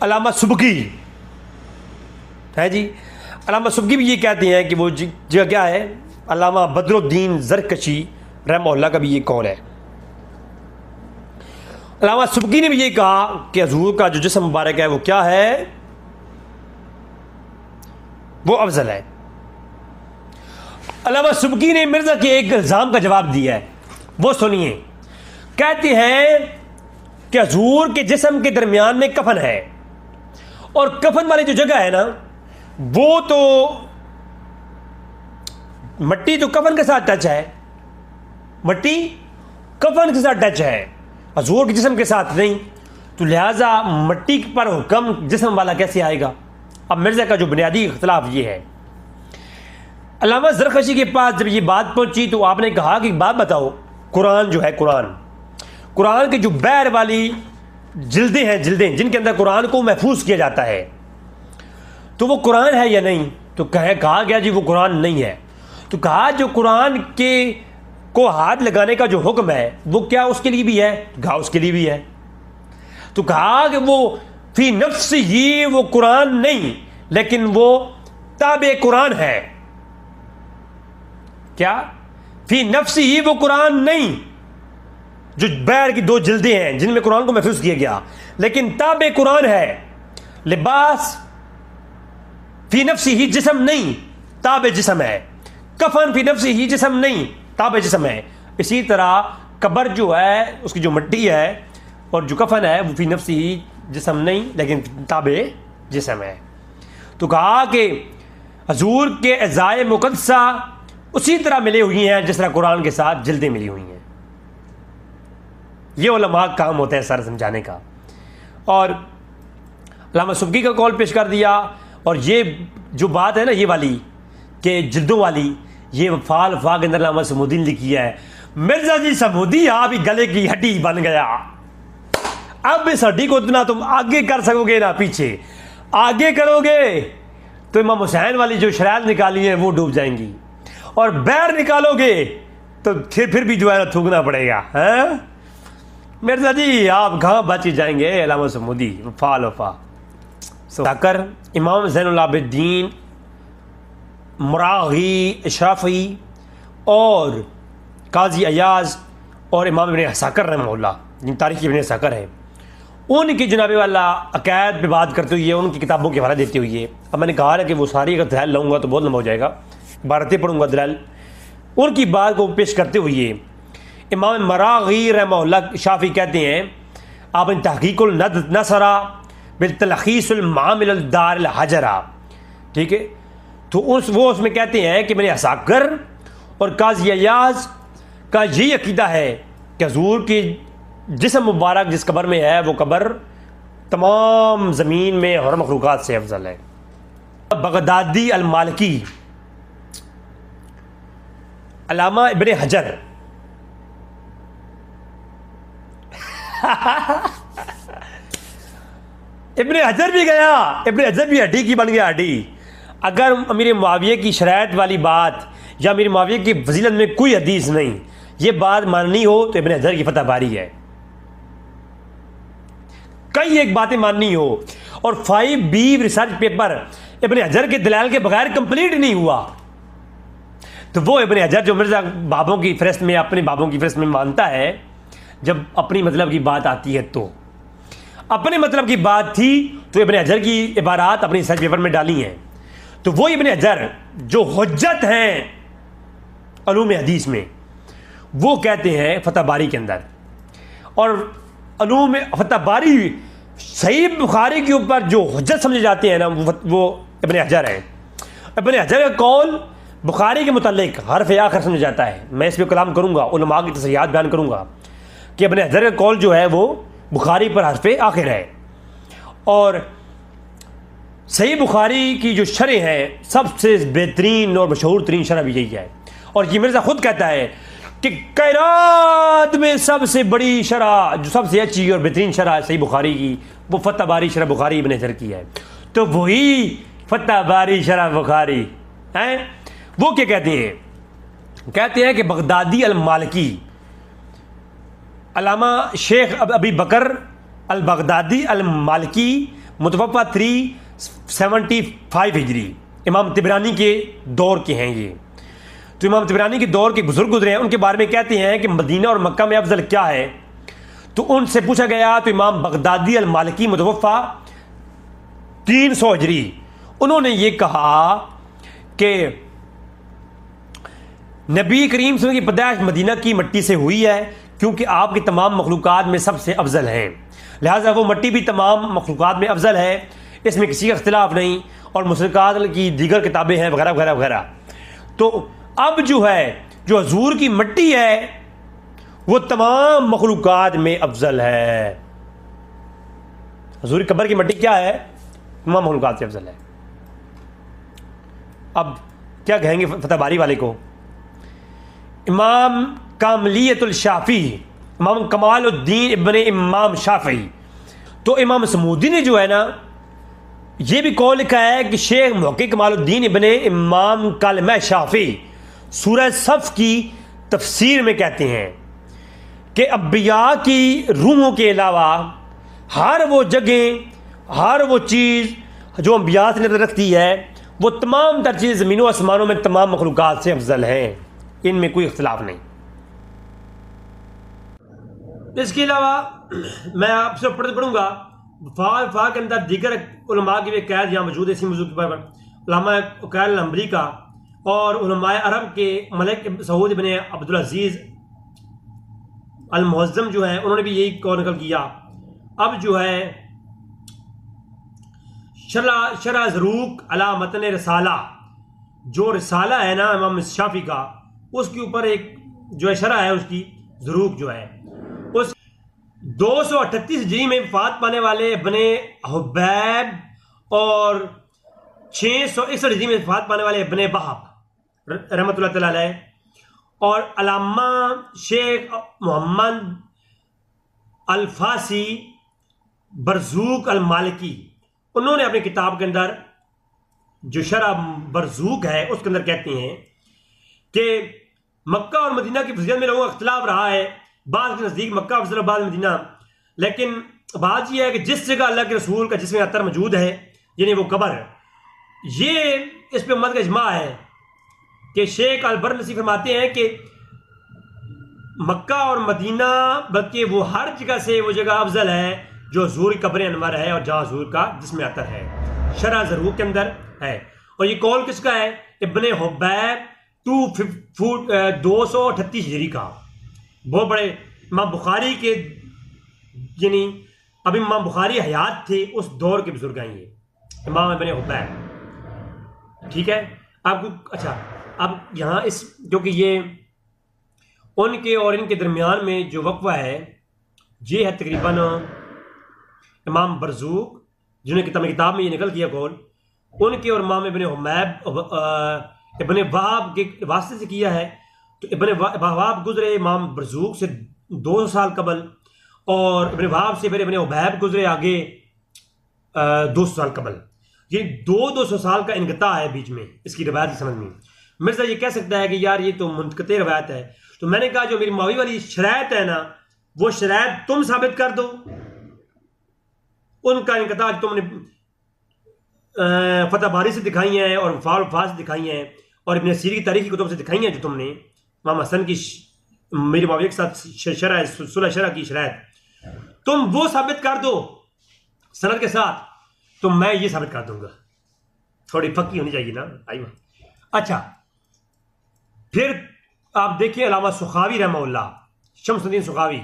अल्लामा सुबकी है जी, अल्लामा सुबकी भी ये कहते हैं कि वो जगह क्या है, अल्लामा बदरुद्दीन ज़रकशी रहमहुल्लाह का भी ये कौल है। अल्लामा सुबकी ने भी ये कहा कि हजूर का जो जिस्म मुबारक है वो क्या है, वो अफजल है। अल्लामा सुबकी ने मिर्ज़ा के एक इल्ज़ाम का जवाब दिया है, वो सुनिए। कहते हैं कि हजूर के जिस्म के दरमियान में कफन है, और कफन वाली जो जगह है ना, वो तो मट्टी तो कफन के साथ टच है, मट्टी कफन के साथ टच है, हजूर के जिस्म के साथ नहीं, तो लिहाजा मट्टी पर हुक्म जिस्म वाला कैसे आएगा। अब मिर्ज़ा का जो बुनियादी इख्तिलाफ ये है। अल्लामा ज़रकशी के पास जब ये बात पहुंची तो आपने कहा कि बात बताओ, कुरान जो है, कुरान की जो बैर वाली जिल्दें हैं, जिल्दें जिनके अंदर कुरान को महफूज किया जाता है, तो वो कुरान है या नहीं। तो कहा गया जी वो कुरान नहीं है। तो कहा जो कुरान के को हाथ लगाने का जो हुक्म है वो क्या उसके लिए भी है, कहा उसके लिए भी है। तो कहा कि वो फी नफ्सी ही वो कुरान नहीं, लेकिन वो ताबे कुरान है। क्या फी नफ्सी ही वो कुरान नहीं, जो बैर की दो जिल्दें हैं जिनमें कुरान को महफूज किया गया, लेकिन ताबे कुरान है। लिबास फी नफ्सी ही जिस्म नहीं, ताबे जिस्म है। कफन फी नफ्सी ही जिस्म नहीं, ताबे जिस्म है। इसी तरह कब्र जो है उसकी जो मिट्टी है और जो कफन है वो फी नफ्सी ही जिस्म नहीं, लेकिन ताबे जिस्म है। तो कहा कि हजूर के अज़ाए मुक़द्दसा उसी तरह मिली हुई हैं जिस तरह कुरान के साथ जिल्दें मिली हुई हैं। ये उलमा का काम होता है सर समझाने का। और अल्लामा सुबकी का कॉल पेश कर दिया। और ये जो बात है ना, ये वाली कि जिल्दों वाली, ये फाल फाक अंदर अल्लामा समूदी ने लिखी है। मिर्ज़ा जी समूदी आप ही गले की हड्डी बन गया। अब इस हड्डी को इतना तुम आगे कर सकोगे ना पीछे। आगे करोगे तो इमाम हुसैन वाली जो शरायत निकाली है वो डूब जाएंगी, और बैर निकालोगे तो फिर भी जो है ना थूकना पड़ेगा। हैं मिर्ज़ा जी आप कहाँ बच जाएंगे। अल्लामा समूदी फाल वफा ताकर इमाम ज़ैनुल आबिदीन मुरागी अशराफ़ी और काजी अयाज और इमाम इब्न हसाकर रहमहुल्लाह, जिन तारीख़ इब्न हसाकर है, उनकी जनाबे वाला अकायद पे बात करते हुए उनकी किताबों के हवाला देते हुए, अब मैंने कहा है कि वो सारी अगर दलाइल लाऊंगा तो बहुत लंबा हो जाएगा, बारतें पढ़ूंगा दलाइल। उनकी बात को पेश करते हुए इमाम मरागी रहमहुल्लाह शाफ़ी कहते हैं, आपने तहक़ीक़ुल नसरा बिल तलख़ीसुल मामिल दार हजरा, ठीक है। तो वो उसमें कहते हैं कि मैंने हसाकर और काज़ी अयाज का यही अक़ीदा है कि हुज़ूर की जिस्म मुबारक जिस कब्र में है वो कब्र तमाम ज़मीन में हर मखलूक़ात से अफजल है। बगदादी अल मालिकी, अल्लामा इब्ने हजर इब्ने हजर भी गया, इब्ने हजर भी हड्डी की बन गया हड्डी। अगर अमीर मुआविया की शरायत वाली बात या अमीर मुआविया की फजीलत में कोई हदीस नहीं, ये बात माननी हो तो इब्न हजर की फतह बारी है। कई एक बातें माननी हो, और 5B रिसर्च पेपर इब्न हजर के दलाल के बगैर कंप्लीट नहीं हुआ, तो वो इब्न हजर जो मिर्जा बाबों की फहरिस्त में, अपने बाबों की फहरिस्त में मानता है, जब अपनी मतलब की बात आती है तो अपने मतलब की बात थी तो इब्न हजर की इबारात अपनी रिसर्च पेपर में डाली हैं। तो वो इब्न हजर जो हुज्जत हैं उलूम हदीस में, वो कहते हैं फतह बारी के अंदर, और उलूम फतह बारी सही बुखारी के ऊपर जो हुज्जत समझे जाते हैं ना, वो इब्न हजर है। इब्न हजर का कौल बुखारी के मुतालिक हरफ आखिर समझा जाता है। मैं इस पर कलाम करूँगा, उलमा की तसरीहात बयान करूँगा कि इब्न हजर का कौल जो है वो बुखारी पर हरफ आखिर है। और सही बुखारी की जो शरह है, सबसे बेहतरीन और मशहूर तरीन शरह भी यही है। और ये मिर्ज़ा खुद कहता है कि कायनात में सबसे बड़ी शरह, जो सबसे अच्छी और बेहतरीन शरह है सही बुखारी की, वो फतह बारी शरह बुखारी इब्न हजर की है। तो वही फतह बारी शरह बुखारी है। वो क्या कहते हैं? कहते हैं कि बगदादी अल मालिकी, अल्लामा शेख अबी बकर अल बगदादी अल मालिकी, मुतवफ़ा 375 हिजरी, इमाम तिबरानी के दौर के हैं ये। तो इमाम तिबरानी के दौर के बुजुर्ग गुजरे हैं, उनके बारे में कहते हैं कि मदीना और मक्का में अफजल क्या है। तो उनसे पूछा गया तो इमाम बगदादी अल मालिकी मुतवफ़ा 300 हिजरी, उन्होंने ये कहा कि नबी करीम सल्लल्लाहु अलैहि वसल्लम की पैदाइश मदीना की मिट्टी से हुई है, क्योंकि आपकी तमाम मखलूक़ात में सबसे अफजल हैं, लिहाजा वो मिट्टी भी तमाम मखलूक़ात में अफजल है, इसमें किसी का इख्तिलाफ नहीं। और मुसलकात की दीगर किताबें हैं वगैरह वगैरह वगैरह। तो अब जो है, जो हजूर की मिट्टी है वो तमाम मखलूक़ात में अफजल है। हजूर की कब्र की मिट्टी क्या है? तमाम मखलूक़ात से अफजल है। अब क्या कहेंगे फतह बारी वाले को? इमाम कामलियतुल शाफी, इमाम कमालुद्दीन इब्ने इमाम शाफी, तो इमाम समूदी ने जो है ना, ये भी कौल लिखा है कि शेख मुहक्किक कमालुद्दीन इब्ने इमाम कालमा शाफी सूरह सफ की तफसीर में कहते हैं कि अम्बिया की रूहों के अलावा हर वो जगह, हर वो चीज़ जो अम्बिया से नज़र रखती है, वो तमाम तर चीज़ ज़मीनों आसमानों में तमाम मखलूक़ात से अफजल हैं, इनमें कोई इख्तिलाफ नहीं। इसके अलावा मैं आपसे पढ़ूंगा वफा के अंदर दीगर उलमा की भी कैद यहाँ मौजूद है इसी मौजूद पर, उलमा उकैल अम्बरी का और उलमा अरब के मलिक सऊद इब्न अब्दुल अजीज़ अल मुअज़्ज़म जो है, उन्होंने भी यही कौल नकल किया। अब जो है शरह ज़रूक अला मतन रिसाला, जो रिसाला है ना इमाम शाफी का, उसके ऊपर एक जो है शरह है उसकी ज़रूक जो है, उस 238 हिजरी में वफात पाने वाले इब्ने हुबैब और 661 हिजरी में वफात पाने वाले इब्ने वहाब रहमतुल्लाह तआला अलैह और अल्लामा शेख मोहम्मद अल-फासी बरज़ूक अल मालिकी, उन्होंने अपनी किताब के अंदर जो शरह बरज़ूक है उसके अंदर कहते हैं कि मक्का और मदीना की फजीलत में लोगों का इख्तिलाफ रहा है, बाद के नज़दीक मक्का अफजल बाद मदीना, लेकिन बात यह है कि जिस जगह अल्लाह के रसूल का जिसमें अतर मौजूद है, यानी वो कब्र, ये इस पर उम्मत का इजमा है कि शेख अल-बरनसी फरमाते हैं कि मक्का और मदीना, बल्कि वो हर जगह से वो जगह अफजल है जो हुजूर की कब्र अनवर है और जहाँ हुजूर का जिसमें अतर है, शरह ज़रूक के अंदर है। और ये कौल किसका है? इब्ने हुबैब 238 हिजरी का, बहुत बड़े इमाम बुखारी के, यानी अब इमाम बुखारी हयात थे उस दौर के बुजुर्ग हैं ये इमाम इब्ने हुबैब। ठीक है आपको? अच्छा, अब यहाँ इस, क्योंकि ये उनके और इनके दरमियान में जो वक्फा है ये है तकरीबन इमाम बरज़ूक, जिन्होंने किताब में ये निकल किया कौल, उनके और इमाम इब्ने हुबैब इब्ने वहाब के वास्ते से किया है। तो इब्ने वहाब गुजरे इमाम बरज़ूक से 200 साल कबल, और इब्ने वहाब से फिर इब्ने हुबैब गुजरे आगे 200 साल कबल। ये 200 साल का इनक़ता है बीच में इसकी रिवायत की समझ में। मिर्जा ये कह सकता है कि यार ये तो मुनक़ते रवायत है। तो मैंने कहा जो मेरी मावी वाली शरायत है ना, वो शरायत तुम साबित कर दो। उनका इनकता तुमने फतह बारी से दिखाई है और फाल से दिखाई है और इब्न सीरी की तारीख की कुतुब से दिखाई है, जो तुमने इमाम हसन की मेरी माविया के साथ शरा सुलह शरा की शरायत, तुम वो साबित कर दो सनद के साथ, तो मैं ये साबित कर दूंगा। थोड़ी पक्की होनी चाहिए ना भाई। अच्छा, फिर आप देखिए अल्लामा सुखावी रहमहुल्लाह, शम्सुद्दीन सुखावी,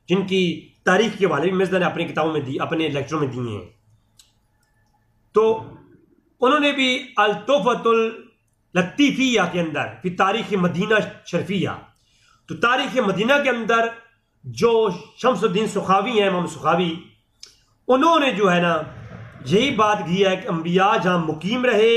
जिनकी तारीख के हवाले भी मिर्जा ने अपनी किताबों में दी, अपने लेक्चरों में दिए हैं। तो उन्होंने भी अल तोहफतुल लतीफिया के अंदर फिर तारीख मदीना शरफिया, तो तारीख मदीना के अंदर जो शम्सुद्दीन सुखावी हैं, इमाम सुखावी, उन्होंने जो है ना यही बात की है कि अंबिया जहां मुकीम रहे,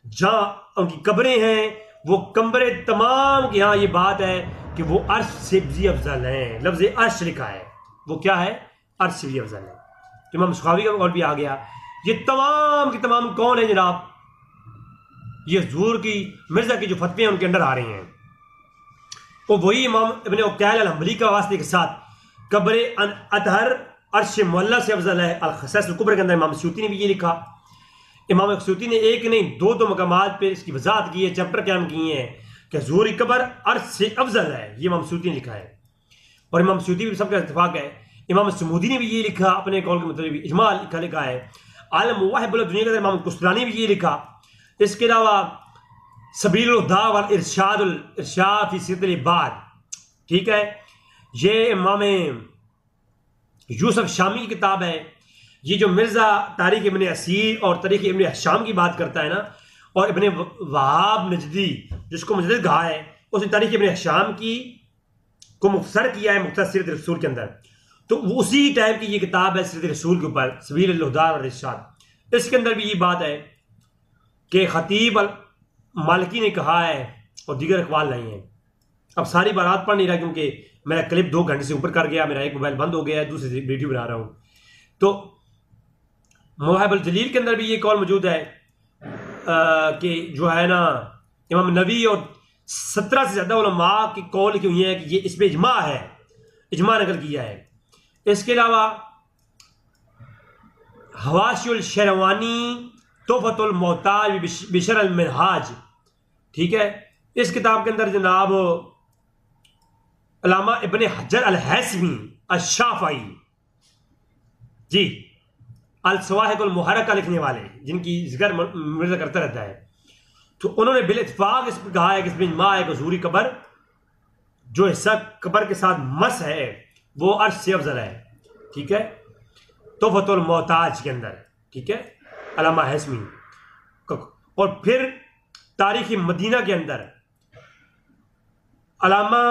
जहां उनकी कब्रें हैं, वो कब्रें तमाम की यहाँ ये बात है कि वो अर्श से भी अफजल हैं। लफ्ज अर्श लिखा है, वो क्या है, अर्श से भी अफजल है। तो इमाम सुखावी का कौल भी आ गया। ये तमाम की तमाम कौन है जनाब, ये हुजूर की मिर्जा की जो फतवे हैं उनके अंदर आ रहे हैं। वो वही इमाम इब्न उकैल अल-हंबली का वास्ते के साथ कब्र अतहर अर्श मुअल्ला से अफजल है। अल-खसाइस अल-कुब्रा के अंदर इमाम सयूती ने भी ये लिखा। इमाम सयूती ने एक नहीं दो मकामात पे इसकी वजाहत की है, चैप्टर कायम किए हैं कि हुजूर की कब्र अर्श से अफजल है। ये इमाम सयूती ने लिखा है और इमाम सयूती भी सबका इत्तेफाक है। इमाम समूदी ने भी ये लिखा अपने कौल के मतलब इजमा लिखा है। आलम मुवाहिब दुनिया के इमाम कुस्तलानी भी ये लिखा। इसके अलावा सबीलुल हुदा वल इरशाद फी सिरतिल इबाद, ठीक है, ये इमाम यूसुफ शामी की किताब है। ये जो मिर्जा तारीख इब्न असीर और तारीख इब्न हशाम की बात करता है ना, और इब्न वहाब नजदी जिसको मुजद्दिद कहा है, उसने तारीख इब्न हशाम की को मुख्तसर किया है मुख्तसर सीरत रसूल के अंदर। तो वो उसी टाइप की ये किताब है सीरत रसूल के ऊपर, सबीलुल हुदा वल इरशाद। इसके अंदर भी ये बात है कि खतीब मालिकी ने कहा है और दीगर अखबार नहीं है। अब सारी बारात पढ़ नहीं रहा क्योंकि मेरा क्लिप 2 घंटे से ऊपर कर गया, मेरा एक मोबाइल बंद हो गया है, दूसरे से वीडियो बना रहा हूँ। तो मुवाहिबुल जलील के अंदर भी ये कौल मौजूद है कि जो है ना इमाम नबी और 17 से ज़्यादा उलमा की कौल की हुई है कि ये इस पर इजमा है, इजमा नकल किया है। इसके अलावा हवाशिउल शेरवानी तोहफतुल मोहताज बिशर अल मिनहाज, ठीक है, इस किताब के अंदर जनाब अल्लामा इब्न हजर अल हैसमी अश-शाफ़ई जी अल सवाहिकुल मुहर्रका लिखने वाले, जिनकी जिक्र मिर्जा करता रहता है, तो उन्होंने बिल इत्तिफाक इस पर कहा है कि इसमें इजमा है कि हुजूरी कब्र जो हिस्सा कब्र के साथ मस है वो अर्श से अफजल है, ठीक है, तोहफतुल मोहताज के अंदर, ठीक है, अल्लामा हैसमी। और फिर तारीख मदीना के अंदर अल्लामा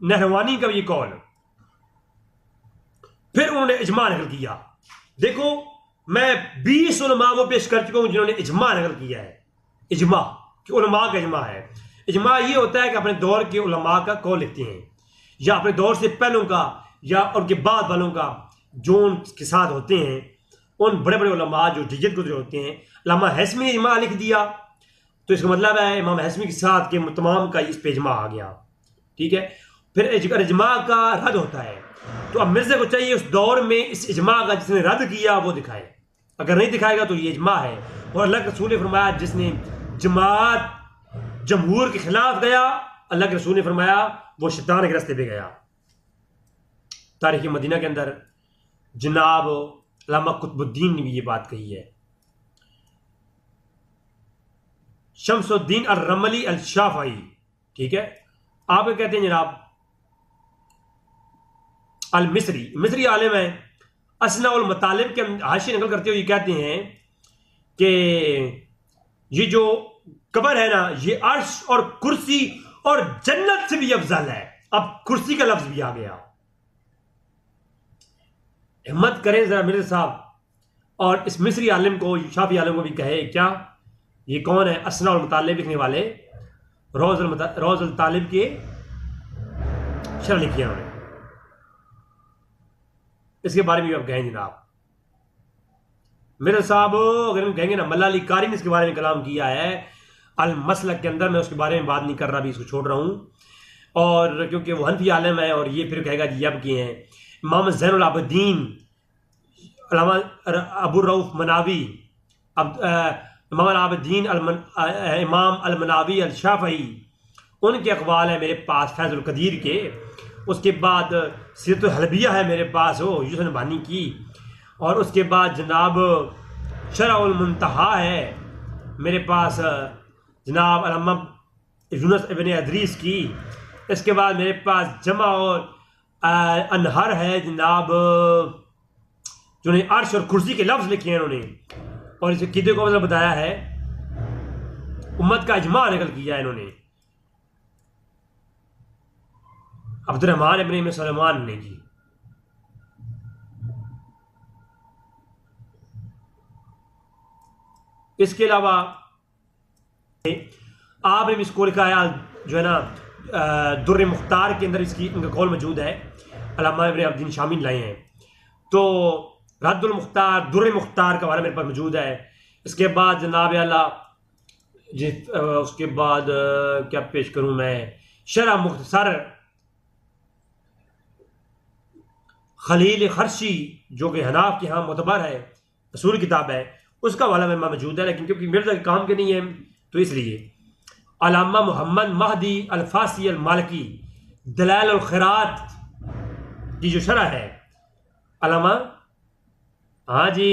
नहरवानी का भी कौल, फिर उन्होंने इजमा नकल किया। देखो मैं 20 उलमा को पेश कर चुका हूं जिन्होंने इजमा नकल किया है। इजमा कि उलमा का इजमा है। इजमा ये होता है कि अपने दौर के उलमा का कौल लिखते हैं, या अपने दौर से पहलों का या उनके बाद वालों का जो उनके साथ होते हैं, उन बड़े बड़े उलमा जो जज्जत गुजरे होते हैं। अल्लामा हैसमी ने इजमा लिख दिया, तो इसका मतलब है इमाम हैसमी के साथ के तमाम का इस पे इजमा आ गया, ठीक है। फिर इजमा का रद्द होता है, तो अब मिर्जा को चाहिए उस दौर में इस इजमा का जिसने रद्द किया वो दिखाए। अगर नहीं दिखाएगा तो ये इजमा है। और अल्लाह के रसूल ने फरमाया जिसने जमात जमहूर के खिलाफ गया, अल्लाह के रसूल ने फरमाया वो शैतान के रास्ते पे गया। तारीख मदीना के अंदर जनाब अल्लामा कुतुबुद्दीन ने भी ये बात कही है। शम्सुद्दीन अल-रमली अल-शाफ़ई, ठीक है, आप कहते हैं जनाब अल-मिस्री, मिस्री आलिम है। असना उल मतालिब के हाशिया नकल करते हुए ये कहते हैं कि ये जो कब्र है ना, ये अर्श और कुर्सी और जन्नत से भी अफजल है। अब कुर्सी का लफ्ज भी आ गया। हिम्मत करें जरा मिर्जा साहब और इस मिस्री आलिम को, शाफी आलिम को भी कहे क्या ये कौन है? असना उल मतालिब लिखने वाले, रोज़ अल तालिब के शरह लिखी है उन्होंने। इसके बारे में भी आप कहें जनाब मेरे साहब, अगर हम कहेंगे ना, मल्ला अली कारी ने इसके बारे में कलाम किया है। अल मसलक के अंदर, मैं उसके बारे में बात नहीं कर रहा, अभी इसको छोड़ रहा हूँ, और क्योंकि वो हनफी आलम है और ये फिर कहेगा जी अब किए हैं। इमाम ज़ैनुल आबिदीन अबू रऊफ मनावी, इमाम आबिदीन इमाम अल मनावी अल शाफ़ई, उनके अक़वाल है मेरे पास फैज़ुल कदीर के। उसके बाद सीरतुल हलबिया है मेरे पास वो यूसुफ नबानी की, और उसके बाद जनाब शरहुल मुंतहा है मेरे पास जनाब अल्लामा यूनुस इब्न अदरीस की। इसके बाद मेरे पास जमा और अनहर है जनाब, जिन्होंने अर्श और कुर्सी के लफ्ज़ लिखे हैं उन्होंने, और इस अक़ीदे को मतलब बताया है, उम्मत का इजमा नकल किया है इन्होंने, अब्दुर्रहमान इब्न सलमान ने जी। इसके अलावा आपने भी इसको लिखा है जो है ना दुर्र मुख्तार के अंदर इसकी इनका कौल मौजूद है, अल्लामा इब्न अब्दीन शामी लाए हैं। तो रद्दुल मुख्तार, दुर्र मुख्तार का वाला मेरे पास मौजूद है। इसके बाद जनाब अल्लाह जी, उसके बाद क्या पेश करूं मैं, शरह मुख्तसर खलील खर्शी जो कि हनाफ के यहाँ मुतबर है, असूल किताब है, उसका वाला मेरे पास मौजूद है, लेकिन क्योंकि मिर्जा के काम के नहीं है तो इसलिए। अल्लामा मोहम्मद महदी अल-फासी अल-मालिकी दलाइल अल खैरात की जो शरह है, अल्लामा, हाँ जी,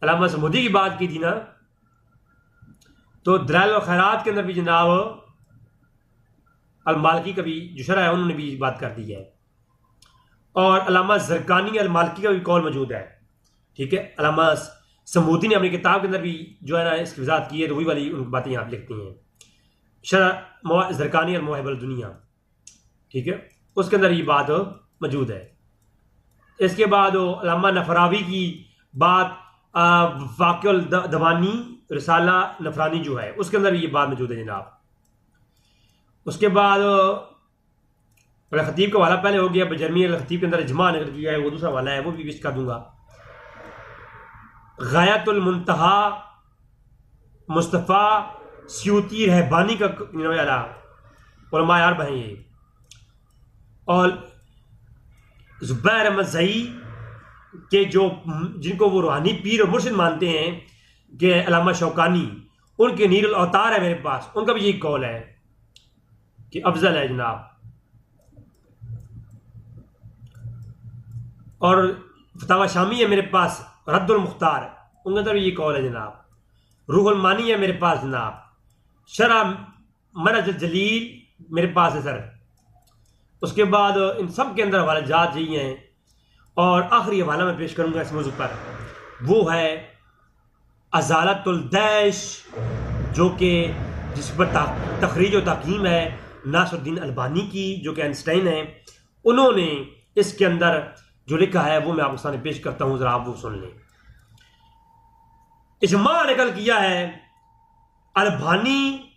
अल्लामा समूदी की बात की थी ना, तो दलाइल अल खैरात के अंदर भी जनाब अल-मालिकी का भी जो शरह है उन्होंने भी बात कर दी है, और अल्लामा ज़रकानी अल-मालिकी का भी कौल मौजूद है। ठीक है, अल्लामा समूदी ने अपनी किताब के अंदर भी जो है ना इसकी वजाहत की है, तो वही वाली उनकी बातें यहाँ लिखती हैं, शरह ज़रकानी अल-मवाहिब दुनिया। ठीक है, उसके अंदर ये बात मौजूद है। इसके बाद अल्लामा नफरावी की बात वाक़िउल दवानी रिसाला नफरानी जो है उसके अंदर भी ये बात मौजूद है जनाब। उसके बाद खतीब का वाला पहले हो गया, बजरमी खतीब के अंदर इजमा नकल किया है, वो दूसरा वाला है, वो भी विश कर दूंगा। गायतुल मुंतहा मुस्तफ़ा स्यूती रहबानी का उलमा अरब हैं ये, और ज़ुबैर अहमद ज़ई के जो जिनको वो रूहानी पीर और मुर्शिद मानते हैं कि अल्लामा शौकानी, उनके नीरुल अवतार है मेरे पास, उनका भी यही कौल है कि अफजल है जनाब। और फतावा शामी है मेरे पास, रद्दुल मुख्तार, उनके अंदर भी ये कौल है जनाब। रूहुल मानी है मेरे पास जनाब, शरह मरज जलील मेरे पास है सर। उसके बाद इन सब के अंदर हवाले जात यही हैं, और आखिरी हवाला मैं पेश करूंगा इस मौजू पर, वो है अजालतुल दैश, जो कि जिस पर तखरीज और तकीम है नासरुद्दीन अलबानी की, जो कि आइंस्टाइन है, उन्होंने इसके अंदर जो लिखा है वो मैं आपके सामने पेश करता हूं, जरा आप वो सुन लें। इजमा निकल किया है अलबानी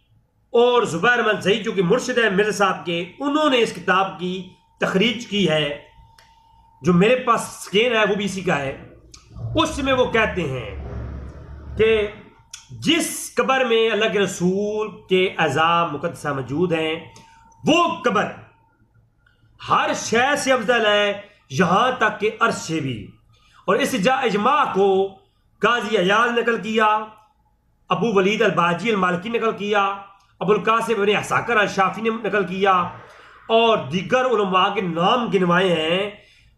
और ज़ुबैर अहमद ज़ई जो कि मुर्शिद है मिर्ज़ा साहब के, उन्होंने इस किताब की तखरीज की है, जो मेरे पास स्कैन है वो भी इसी का है। उसमें वो कहते हैं कि जिस कब्र में अल्लाह के रसूल के अज़ा मुक़द्दसा मौजूद हैं, वो कब्र हर शय से अफजल है, यहां तक कि अर्श से भी। और इस इजमा को काजी अयाज नकल किया, अबू वलीद अल बाजी अल मालिकी नकल किया, अबुल कासिम इब्न असाकर अल शाफी ने नकल किया, और दीगर उलमा के नाम गिनवाए हैं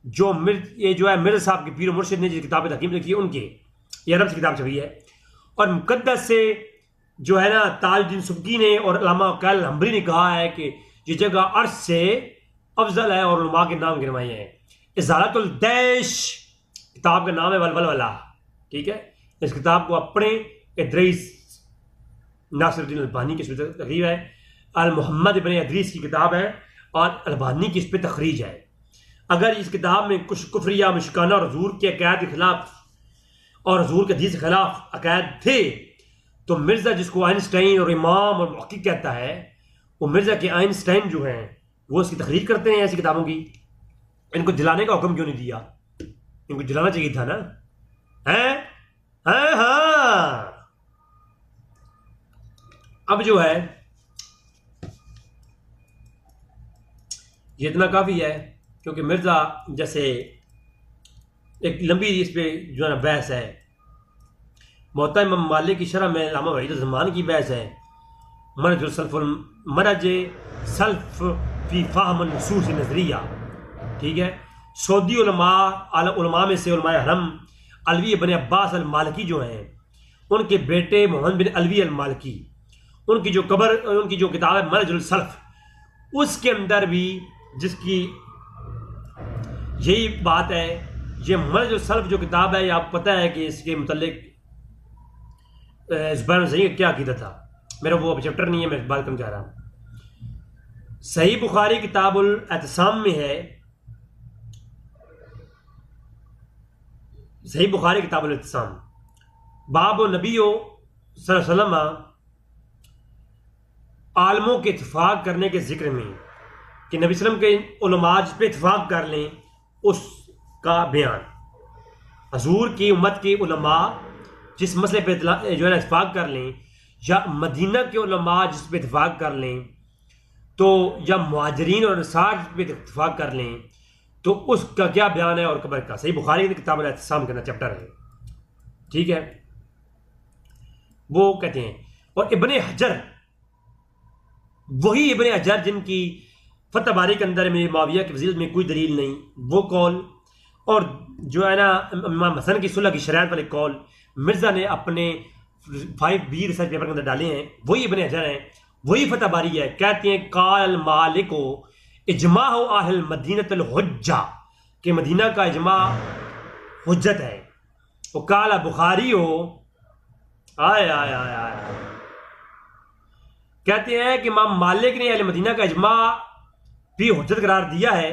जो ये जो है मिर्ज़ा साहब के पीर मुर्शिद ने जिस किताब हकीम लिखी है उनके, ये अरब से किताब छपी है। और मुकद्दस से जो है ना ताजुद्दीन सुब्की ने और अल्लामा वकाल हम्बरी ने कहा है कि ये जगह अर्श से अफजल है, और उलमा के नाम गिनवाए हैं। इज़ालतुल दैश किताब का नाम है, वलवल वाला। ठीक है, इस किताब को अपने इदरीस नासिरुद्दीन अलबानी की इस पर तकरीर है, अल मोहम्मद इब्न अदरीस की किताब है, और अलबानी की इस पर तखरीज है। अगर इस किताब में कुछ कुफरिया मुश्काना और हजूर के अकायद के खिलाफ और हजूर के हदीस के खिलाफ अकायद थे, तो मिर्ज़ा जिसको आइंस्टाइन और इमाम और मुहक्किक कहता है, वो मिर्ज़ा के आइंस्टाइन जो हैं वो इसकी तखरीज करते हैं ऐसी किताबों की। इनको जलाने का हुक्म क्यों नहीं दिया? इनको जलाना चाहिए था ना, है? हाँ। अब जो है ये इतना काफ़ी है, क्योंकि मिर्ज़ा जैसे एक लंबी इस पे जो है ना बहस है। मुअत्ता इमाम मालिक की शरह में अल्लामा वहीद ज़मान की बहस है। मरज सल्फ फी फ़ाहम नसूस नज़रिया, ठीक है। सऊदी उलमा में से उलमा हरम अलवी इब्न अब्बास अल मालिकी जो हैं, उनके बेटे मोहम्मद बिन अलवी अल मालिकी, उनकी जो किताब है मरजुल सल्फ, उसके अंदर भी जिसकी यही बात है। ये मरजुल सल्फ जो किताब है, ये आपको पता है कि इसके मुतल्लिक ज़ुबैर बिन ज़ई का क्या अक़ीदा था। मेरा वो अब चैप्टर नहीं है, मैं बात करना चाह रहा हूँ। सही बुखारी किताबुल एतसाम में है, सही बुखारी किताबुल एतसाम बाब नबियो सल्लल्लाहु अलैहि वसल्लम आलमों के इत्फाक करने के जिक्र में कि नबी सल्लम के उलमा जिस पे इत्फाक कर लें उसका बयान। हजूर की उम्मत के उलमा जिस मसले पे जो है ना इत्फाक कर लें, या मदीना के उलमा जिस पे इत्फाक कर लें, तो या मुहाजिरीन और अंसार पे इत्फाक कर लें, तो उसका क्या बयान है और कबर का। सही बुखारी की किताब अल-इत्तिसाम का चैप्टर है, ठीक है। वो कहते हैं, और इब्ने हजर, वही इब्ने हजर जिनकी फतह बारी के अंदर में माविया की वजीरत में कोई दलील नहीं, वो कौल, और जो है ना इमाम हसन की सुलह की शरायत वाले कौल मिर्ज़ा ने अपने 5B रिसर्च पेपर के अंदर डाले हैं, वही इब्ने हजर हैं, वही फतह बारी है। कहते हैं काल मालिको इजमा हो आहल मदीनतुल हुज्जा, कि मदीना का इजमा हुज्जत है। वो काला बुखारी हो आय आय आय आय, कहते हैं कि इमाम मालिक ने अहले मदीना का इजमा भी हुज्जत करार दिया है,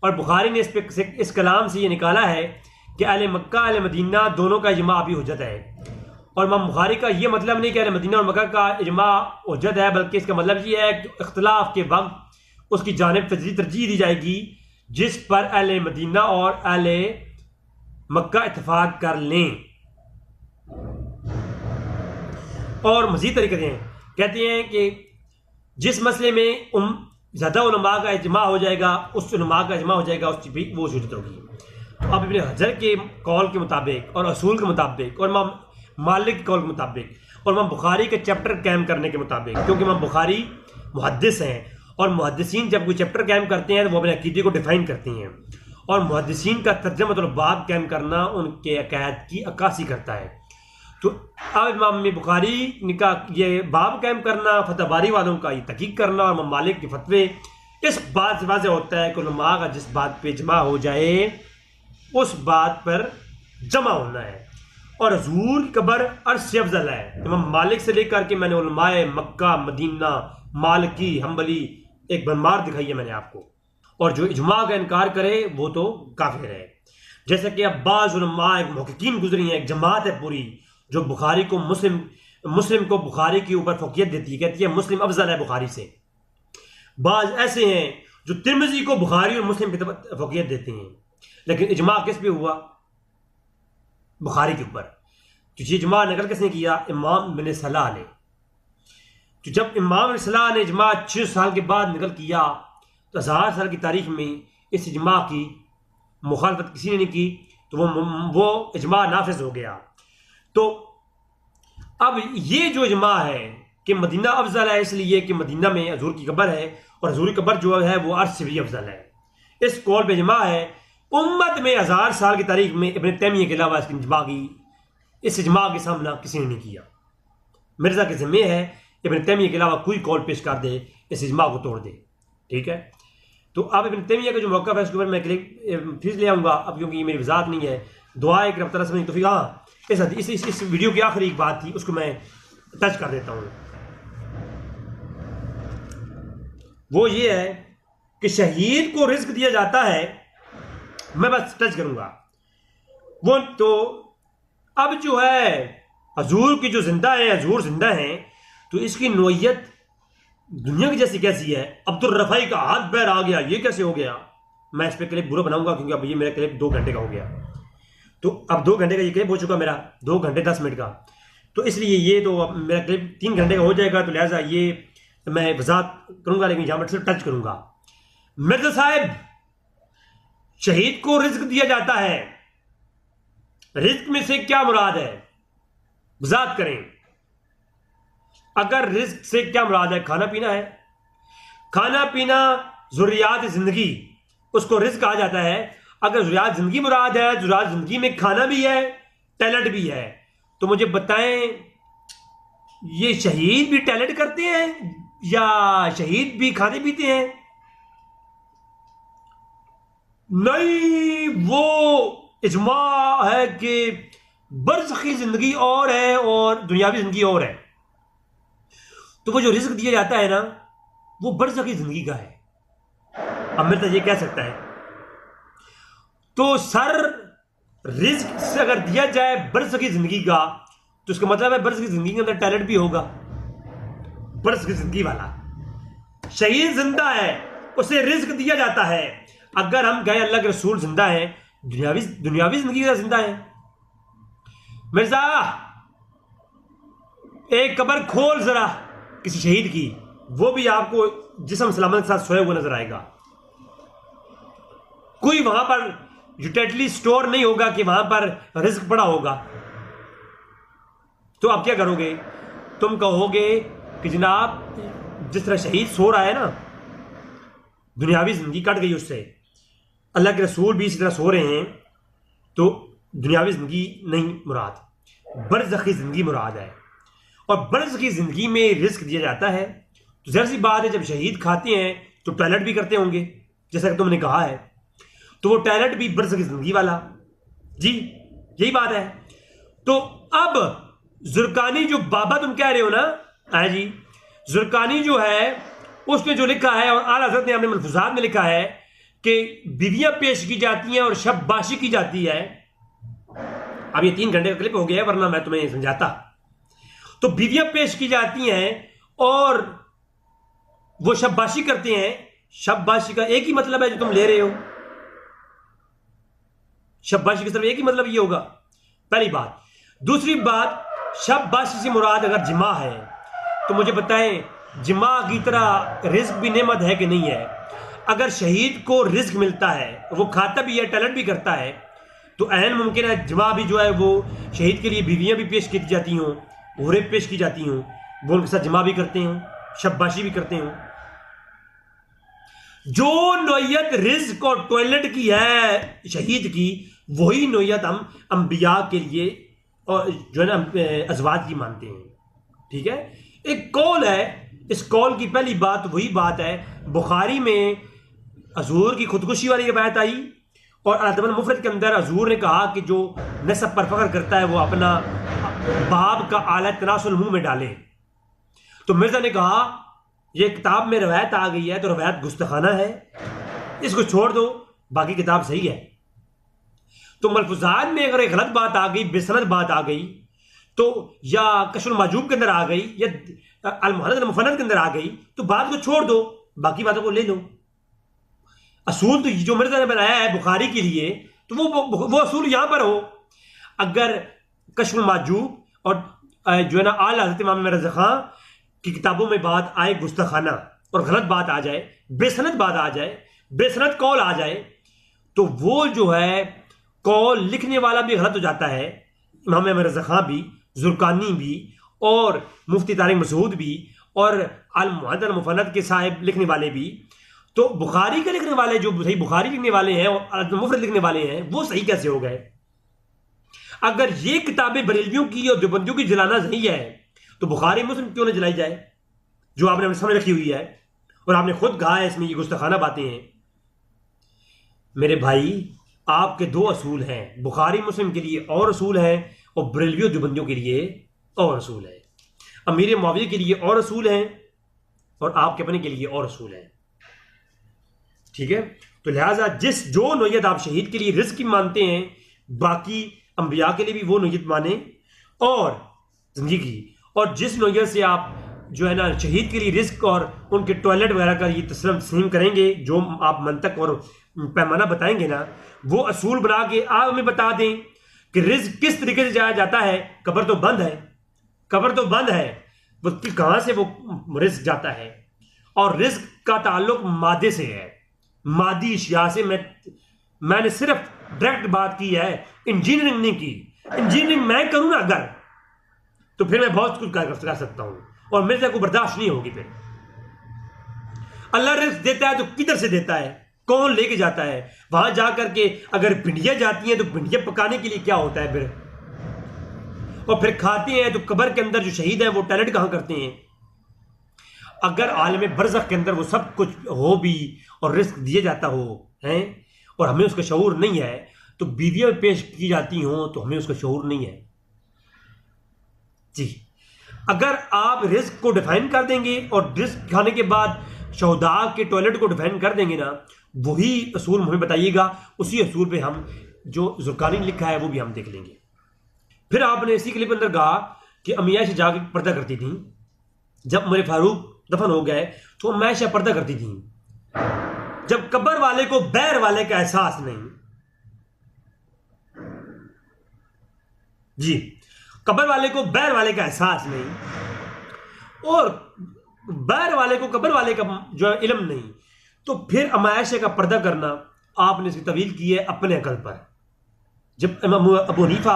और बुखारी ने इस कलाम से ये निकाला है कि अहले मक्का अहले मदीना दोनों का इजमा भी हुज्जत है। और इमाम बुखारी का ये मतलब नहीं कि अहले मदीना और मक्का का इजमा हुज्जत है, बल्कि इसका मतलब ये है कि इख्तिलाफ के वक्त उसकी जानिब तरजीह दी जाएगी जिस पर अहले मदीना और अहले मक्का इत्तेफाक कर लें। और मजीद तरीके हैं, कहते हैं कि जिस मसले में ज़्यादा उलमा का इजमा हो जाएगा, उस उलमा का इजमा हो जाएगा, उसकी भी वो हुज्जत होगी। तो अब इब्ने हजर के कौल के मुताबिक और असूल के मुताबिक और इमाम मालिक के कौल के मुताबिक और इमाम बुखारी के चैप्टर कैम करने के मुताबिक, क्योंकि इमाम बुखारी मुहद्दिस हैं, और मुहद्दिसीन जब कोई चैप्टर कैम करते हैं तो वो अपने अकीदे को डिफाइन करती हैं, और मुहद्दिसीन का तर्जुमा बाब कैम करना उनके अकायद की अक्कासी करता है। तो अब इमाम बुखारी का ये बाब कैम करना, फतह बारी वालों का ये तहकीक करना, और इमाम मालिक के फतवे, इस बात से वाज़ेह होता है कि उलमा का जिस बात पे जमा हो जाए उस बात पर जमा होना है। और हुजूर की कब्र अर्श से अफजल है। इमाम मालिक से लेकर के मैंने उलमाए मक्का, मदीना, मालिकी, हम्बली एक बनमार दिखाई है मैंने आपको। और जो इजमा का इनकार करे वो तो काफिर है। जैसे कि अब बाज़ उलमा एक मुहक्किकीन गुजरी हैं, एक जमात है पूरी जो बुखारी को मुस्लिम को बुखारी के ऊपर फौकियत देती है, कहती है मुस्लिम अफजल है बुखारी से। बाज ऐसे हैं जो तिरमिज़ी को बुखारी और मुस्लिम की फौकियत देते हैं, लेकिन इजमा किस पे हुआ? बुखारी के ऊपर। तो ये इजमा नकल किसने किया? इमाम बिन सलाह ने। तो जब इमाम बिन सलाह ने इजमा 6 साल के बाद नकल किया तो 1000 साल की तारीख में इस इजमा की मुखालफत किसी ने नहीं की, तो वो इजमा नाफिज हो गया। तो अब ये जो इजमा है कि मदीना अफजल है इसलिए कि मदीना में हजूर की कब्र है, और हजूर की कब्र जो है वो अर्श से भी अफजल है, इस कौल पे इजमा है। उम्मत में 1000 साल की तारीख में इब्न तैमिया के अलावा इस इजमा के सामना किसी ने नहीं किया। मिर्जा के ज़िम्मे है इब्न तैमिया के अलावा कोई कौल पेश कर दे, इस इजमा को तोड़ दे, ठीक है। तो अब इब्न तैमिया का जो मौक़िफ़ है उसके ऊपर मैं फिर ले आऊँगा अब, क्योंकि ये मेरी वज़ाहत नहीं है। दुआ एक रब तआला समझ तो फिर हाँ इस वीडियो की आखिरी एक बात थी उसको मैं टच कर देता हूँ। वो ये है कि शहीद को रिस्क दिया जाता है, मैं बस टच करूंगा वो। तो अब जो है हजूर की जो जिंदा है, हजूर जिंदा है, तो इसकी नोयत दुनिया की जैसी कैसी है? अब्दुल रफ़ाई का हाथ पैर आ गया, ये कैसे हो गया? मैं इस पर क्लिप बुरा बनाऊंगा क्योंकि अब ये मेरा क्लिप 2 घंटे का हो गया। तो अब 2 घंटे का ये क्लिप हो चुका मेरा, 2 घंटे 10 मिनट का। तो इसलिए ये तो अब मेरा क्लिप 3 घंटे का हो जाएगा, तो लिहाजा ये मैं वजाहत करूंगा, लेकिन यहां पर सिर्फ टच करूंगा। मिर्जा साहब, शहीद को रिज्क दिया जाता है, रिज्क में से क्या मुराद है? वजाहत करें। अगर रिज्क से क्या मुराद है? खाना पीना है। खाना पीना ज़रूरियात जिंदगी, उसको रिज्क कहा जाता है। अगर ज़रूरियात जिंदगी मुराद है, ज़रूरियात जिंदगी में खाना भी है, टैलेंट भी है, तो मुझे बताएं, ये शहीद भी टैलेंट करते हैं या शहीद भी खाते पीते हैं? नहीं, वो इजमा है कि बरज़खी जिंदगी और है और दुनियावी जिंदगी और है। तो वो जो रिज्क दिया जाता है ना, वो बरज़खी जिंदगी का है। अब मेरे तो ये कह सकता है, तो सर रिज्क से अगर दिया जाए बरज़खी जिंदगी का, तो उसका मतलब है बरज़खी जिंदगी के अंदर टैलेंट भी होगा। बरज़खी जिंदगी वाला शहीद जिंदा है, उसे रिज्क दिया जाता है। अगर हम कहें अल्लाह के रसूल जिंदा है, दुनियावी जिंदगी का जिंदा है। मिर्जा, एक कब्र खोल जरा किसी शहीद की, वो भी आपको जिस्म सलामत के साथ सोया हुआ नजर आएगा। कोई वहां पर यूटिलिटी स्टोर नहीं होगा कि वहां पर रिस्क पड़ा होगा। तो आप क्या करोगे? तुम कहोगे कि जनाब जिस तरह शहीद सो रहा है ना, दुनियावी जिंदगी कट गई उससे, अल्लाह के रसूल भी इसी तरह सो रहे हैं, तो दुनियावी जिंदगी नहीं मुराद, बरज़खी जिंदगी मुराद है। और बरज़खी जिंदगी में रिस्क दिया जाता है। तो जरा सी बात है, जब शहीद खाते हैं तो टैलेंट भी करते होंगे, जैसा कि तुमने कहा है, तो वो टैलेंट भी बरज़खी जिंदगी वाला। जी यही बात है। तो अब जुर्कानी जो बाबा तुम कह रहे हो ना, है जी, जुर्कानी जो है उसने जो लिखा है, और आला हज़रत ने अपने मलफूज़ात में लिखा है कि बीवियां पेश की जाती हैं और शबबाशी की जाती है। अब ये 3 घंटे का क्लिप हो गया है, वरना मैं तुम्हें समझाता। तो बीवियां पेश की जाती हैं और वो शबबाशी करते हैं। शबबाशी का एक ही मतलब है जो तुम ले रहे हो, शबबाशी की तरफ एक ही मतलब ये होगा, पहली बात। दूसरी बात, शबबाशी से मुराद अगर जिमा है, तो मुझे बताएं जिमा की तरह रिस्क भी नेमत है कि नहीं है? अगर शहीद को रिस्क मिलता है, वो खाता भी है, टैलेंट भी करता है, तो ऐन मुमकिन है जिमा भी जो है वो शहीद के लिए बीवियां भी पेश की जाती हों, हूरें पेश की जाती हों, वो उनके साथ जिमा भी करते हों, शबबाशी भी करते हों। जो नोयत रिज्क और टॉयलेट की है शहीद की, वही नोयत हम अंबिया के लिए और जो है ना अज़वाज की मानते हैं। ठीक है, एक कौल है, इस कौल की पहली बात वही बात है, बुखारी में हजूर की खुदकुशी वाली रवायत आई, और अदब मुफरद के अंदर हजूर ने कहा कि जो नसब पर फख्र करता है वो अपना बाप का आला तनासुल मुंह में डाले। तो मिर्जा ने कहा ये किताब में रवायत आ गई है, तो रवायत गुस्तखाना है, इसको छोड़ दो, बाकी किताब सही है। तो मलफूज़ात में अगर एक गलत बात आ गई, बेसनद बात आ गई, तो या कशफुल माजूब के अंदर आ गई या अल मुहन्नद मुफन्नद के अंदर आ गई, तो बात को छोड़ दो, बाकी बातों को ले लो। असूल तो जो मिर्जा ने बनाया है बुखारी के लिए, तो वो असूल यहां पर हो। अगर कशफुल माजूब और जो है ना आला हज़रत इमाम रज़ा खां की किताबों में बात आए गुस्तखाना, और गलत बात आ जाए, बेसनद बात आ जाए, बेसनद कौल आ जाए, तो वो जो है कौल लिखने वाला भी गलत हो जाता है। इमाम रज़ा खां भी, जुर्कानी भी, और मुफ्ती तारिक मसूद भी, और अल मुहन्नद मुफन्नद के साहिब लिखने वाले भी। तो बुखारी के लिखने वाले जो सही बुखारी लिखने वाले हैं और मुफरद लिखने वाले हैं, वो सही कैसे हो गए? अगर ये किताबें बरेलवियों की और देवबंदियों की जलाना सही है, तो बुखारी मुस्लिम क्यों न जलाई जाए, जो आपने अपने सामने रखी हुई है, और आपने खुद कहा है इसमें ये गुस्तखाना बातें हैं। मेरे भाई, आपके 2 असूल हैं, बुखारी मुस्लिम के लिए और असूल है, और बरेलवियों देवबंदियों के लिए और असूल है। अमीर मुआविया के लिए और असूल हैं, और आपके अपने के लिए और असूल हैं। ठीक है, तो लिहाजा जो नोयत आप शहीद के लिए रिस्क की मानते हैं, बाकी अंबिया के लिए भी वो नोयत माने और जिंदगी, और जिस नोयत से आप जो है ना शहीद के लिए रिस्क और उनके टॉयलेट वगैरह का ये तस्लीम करेंगे, जो आप मंतक और पैमाना बताएंगे ना, वो असूल बना के आप हमें बता दें कि रिस्क किस तरीके से जाया जाता है। कब्र तो बंद है, कब्र तो बंद है, वो कहां से वो रिस्क जाता है? और रिस्क का ताल्लुक मादे से है, मादी अशिया से। मैंने सिर्फ डायरेक्ट बात की है, इंजीनियरिंग नहीं की। इंजीनियरिंग मैं करूं ना अगर, तो फिर मैं बहुत कुछ कर सकता हूं और मेरे से कोई बर्दाश्त नहीं होगी। फिर अल्लाह रिस्क देता है तो किधर से देता है, कौन लेके जाता है? वहां जाकर के अगर भिंडियां जाती हैं तो भिंडियां पकाने के लिए क्या होता है फिर, और फिर खाते हैं तो कब्र के अंदर जो शहीद है वो टॉयलेट कहां करते हैं? अगर आलम बरज़ख के अंदर वो सब कुछ हो भी और रिस्क दिया जाता हो हैं और हमें उसका शऊर नहीं है, तो बीवियां पेश की जाती हों तो हमें उसका शऊर नहीं है जी। अगर आप रिस्क को डिफाइन कर देंगे और रिस्क खाने के बाद शौदा के टॉयलेट को डिफाइन कर देंगे ना, वही असूल हमें बताइएगा, उसी असूल पे हम जो ज़ुरकानी लिखा है वो भी हम देख लेंगे। फिर आपने इसी क्लिप अंदर कहा कि अम्मी आयशा जाके पर्दा करती थी। जब उमर फारूक दफन हो गए तो अम्मी आयशा पर्दा करती थी। जब कब्र वाले को बैर वाले का एहसास नहीं, जी, कब्र वाले को बैर वाले का एहसास नहीं और बैर वाले को कब्र वाले का जो इल्म नहीं, तो फिर अम्मी आयशा का पर्दा करना आपने इसकी तवील की है अपने अकल पर। जब इमाम अबू हनीफा,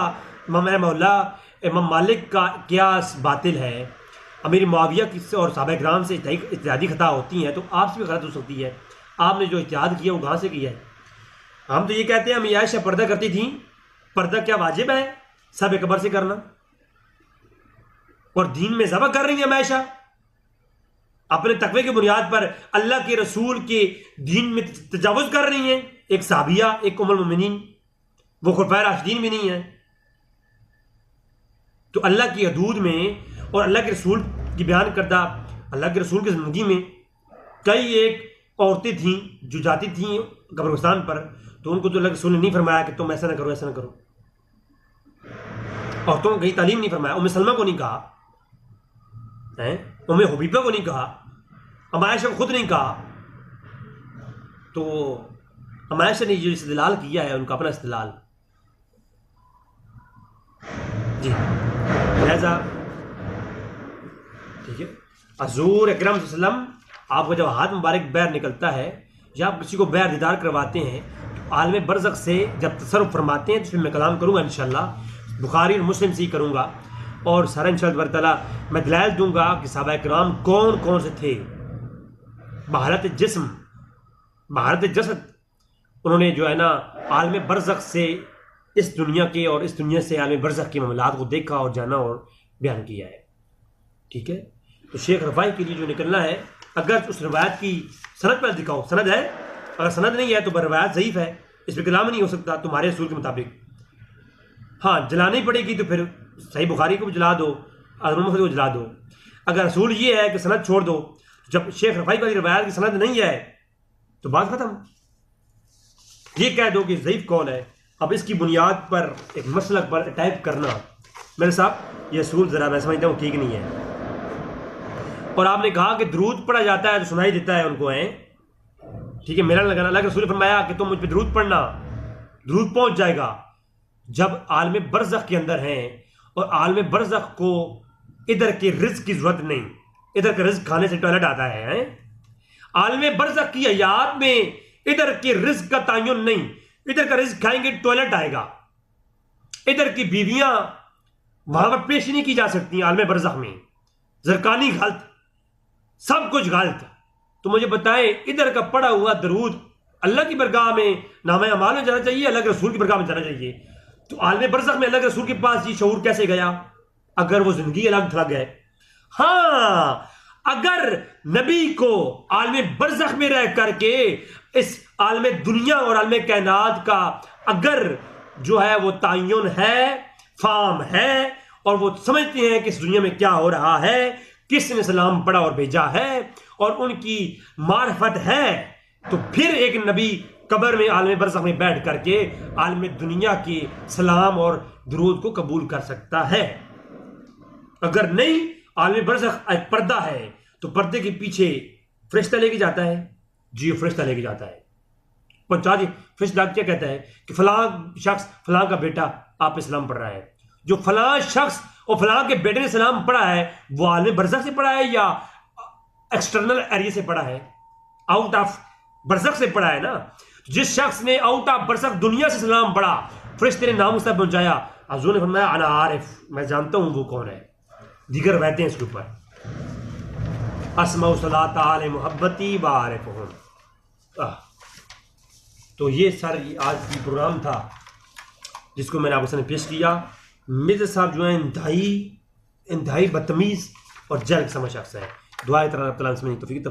इमाम रहमहुल्लाह, इमाम मालिक का कियास बातिल है, अमीर मुआविया की और साहबा किराम से इत्यादि खता होती हैं, तो आपसे भी गलत हो सकती है। आपने जो इत्याद किया वो कहाँ से किया है? हम तो ये कहते हैं अम्मी आयशा पर्दा करती थी। पर्दा क्या वाजिब है सब कब्र से करना? और दीन में ज़बह कर रही है अम्मी आयशा अपने तकवे की बुनियाद पर, अल्लाह के रसूल के दीन में तजावुज़ कर रही हैं। एक साहबिया, एक उम्मुल मोमिनीन, वो खुलफाए राशिदीन भी नहीं है। तो अल्लाह की हदूद में और अल्लाह के रसूल की बयान करदा, अल्लाह के रसूल की ज़िंदगी में कई एक औरतें थीं जो जाती थीं कब्रिस्तान पर, तो उनको तो अल्लाह के रसूल ने नहीं फरमाया कि तुम ऐसा ना करो, ऐसा ना करो। औरतों को कहीं तालीम नहीं फरमाया। उम्मे सलमा को नहीं कहा है, उम्मे हबीबा को नहीं कहा, अम्मा आयशा को खुद नहीं कहा। तो अम्मा आयशा ने जो इस्तेदलाल किया है उनका अपना इस्तेदलाल जी, लिहाजा ठीक है। हज़ूर अकरम सल्लल्लाहु, आपको जब हाथ मुबारक बैर निकलता है या आप किसी को बैर दीदार करवाते हैं तो आलम बरज़ख से जब तसर्रुफ़ फरमाते हैं तो फिर मैं कलाम करूँगा इंशाअल्लाह, बुखारी और मुस्लिम से ही करूँगा और सारा इंशाअल्लाह ताला मैं दलाइल दूंगा कि सहाबा किराम कौन कौन से थे। महारत जिस्म, महारत जसद, उन्होंने जो है ना आलम बरज़ख से इस दुनिया के और इस दुनिया से आलम बरज़ख के मामलात को देखा और जाना और बयान किया है। ठीक है, तो शेख रफ़ाई के लिए जो निकलना है, अगर उस रवायत की सनद पर दिखाओ, सनद है, अगर सनद नहीं है तो रवायत ज़ईफ़ है, इस पर कलाम नहीं हो सकता तुम्हारे असूल के मुताबिक। हाँ, जलानी पड़ेगी तो फिर सही बुखारी को भी जला दो, अज़मुल को जला दो। अगर असूल ये है कि सनद छोड़ दो, जब शेख रफ़ाई वाली रवायत की सनद नहीं है तो बात ख़त्म। ये कह दो कि ज़ईफ़ कौन है। अब इसकी बुनियाद पर एक मसलक पर अटैक करना, मेरे साहब ये असूल ज़रा मैं समझता हूँ ठीक नहीं है। और आपने कहा कि दरूद पढ़ा जाता है तो सुनाई देता है उनको, है ठीक है, मेरा लगाना। अल्लाह के रसूल ने फरमाया कि तुम मुझ पर दरूद पढ़ना, दरूद पहुंच जाएगा। जब आलम बरज़ख के अंदर हैं और आलम बरज़ख को इधर के रिज़्क़ की जरूरत नहीं, इधर का रिज़्क़ खाने से टॉयलेट आता है? आलम बरज़ख की हयात में इधर के रिज़्क़ का तायुन नहीं, इधर का रिज़्क़ खाएंगे टॉयलेट आएगा। इधर की बीवियां वहां पर पेश नहीं की जा सकती आलम बरज़ख में। ज़रकानी गलत, सब कुछ गलत। तो मुझे बताएं, इधर का पड़ा हुआ दरूद अल्लाह की बरगाह में नामे अमाल में जाना चाहिए, अल्लाह के रसूल की बरगाह में जाना चाहिए। तो आलम बरज़ख में अल्लाह के रसूल के पास ये शऊर कैसे गया अगर वो जिंदगी अलग थलग है? हाँ, अगर नबी को आलम बरज़ख में रह करके इस आलम दुनिया और आलम कायनात का अगर जो है वो तायुन है, फाम है, और वो समझते हैं कि इस दुनिया में क्या हो रहा है, किसने सलाम पढ़ा और भेजा है, और उनकी मार्फत है, तो फिर एक नबी कब्र में आलम बरज़ख में बैठ करके आलम दुनिया के सलाम और दुरूद को कबूल कर सकता है। अगर नहीं, आलम बरज़ख एक पर्दा है, तो पर्दे के पीछे फरिश्ता लेके जाता है जी, फरिश्ता लेके जाता है, पहुंचा दी। फरिश्ता क्या कहता है कि फलां शख्स, फलां का बेटा आप इस्लाम पढ़ रहा है, जो फलां शख्स और फलां के बेटे ने सलाम पढ़ा है, वो आलम बरज़ख से पढ़ा है या एक्सटर्नल एरिया से पढ़ा है, आउट ऑफ बरज़ख से पढ़ा है ना। जिस शख्स ने आउट ऑफ बरज़ख दुनिया से सलाम पढ़ा, फरिश्ते ने नाम उसका पहुंचाया, हज़ूर ने फरमाया अना आरिफ, मैं जानता हूं वो कौन है। दीगर रहते हैं इसके ऊपर, अस्माउ सलात आले मुहब्बती व आरिफुहुम। तो ये सर आज की प्रोग्राम था जिसको मैंने आपके सामने पेश किया। मिर्ज़ा साहब जो है इंतहाई बदतमीज़ और जल्द समझ शख्स है। दुआ तआला तौफीक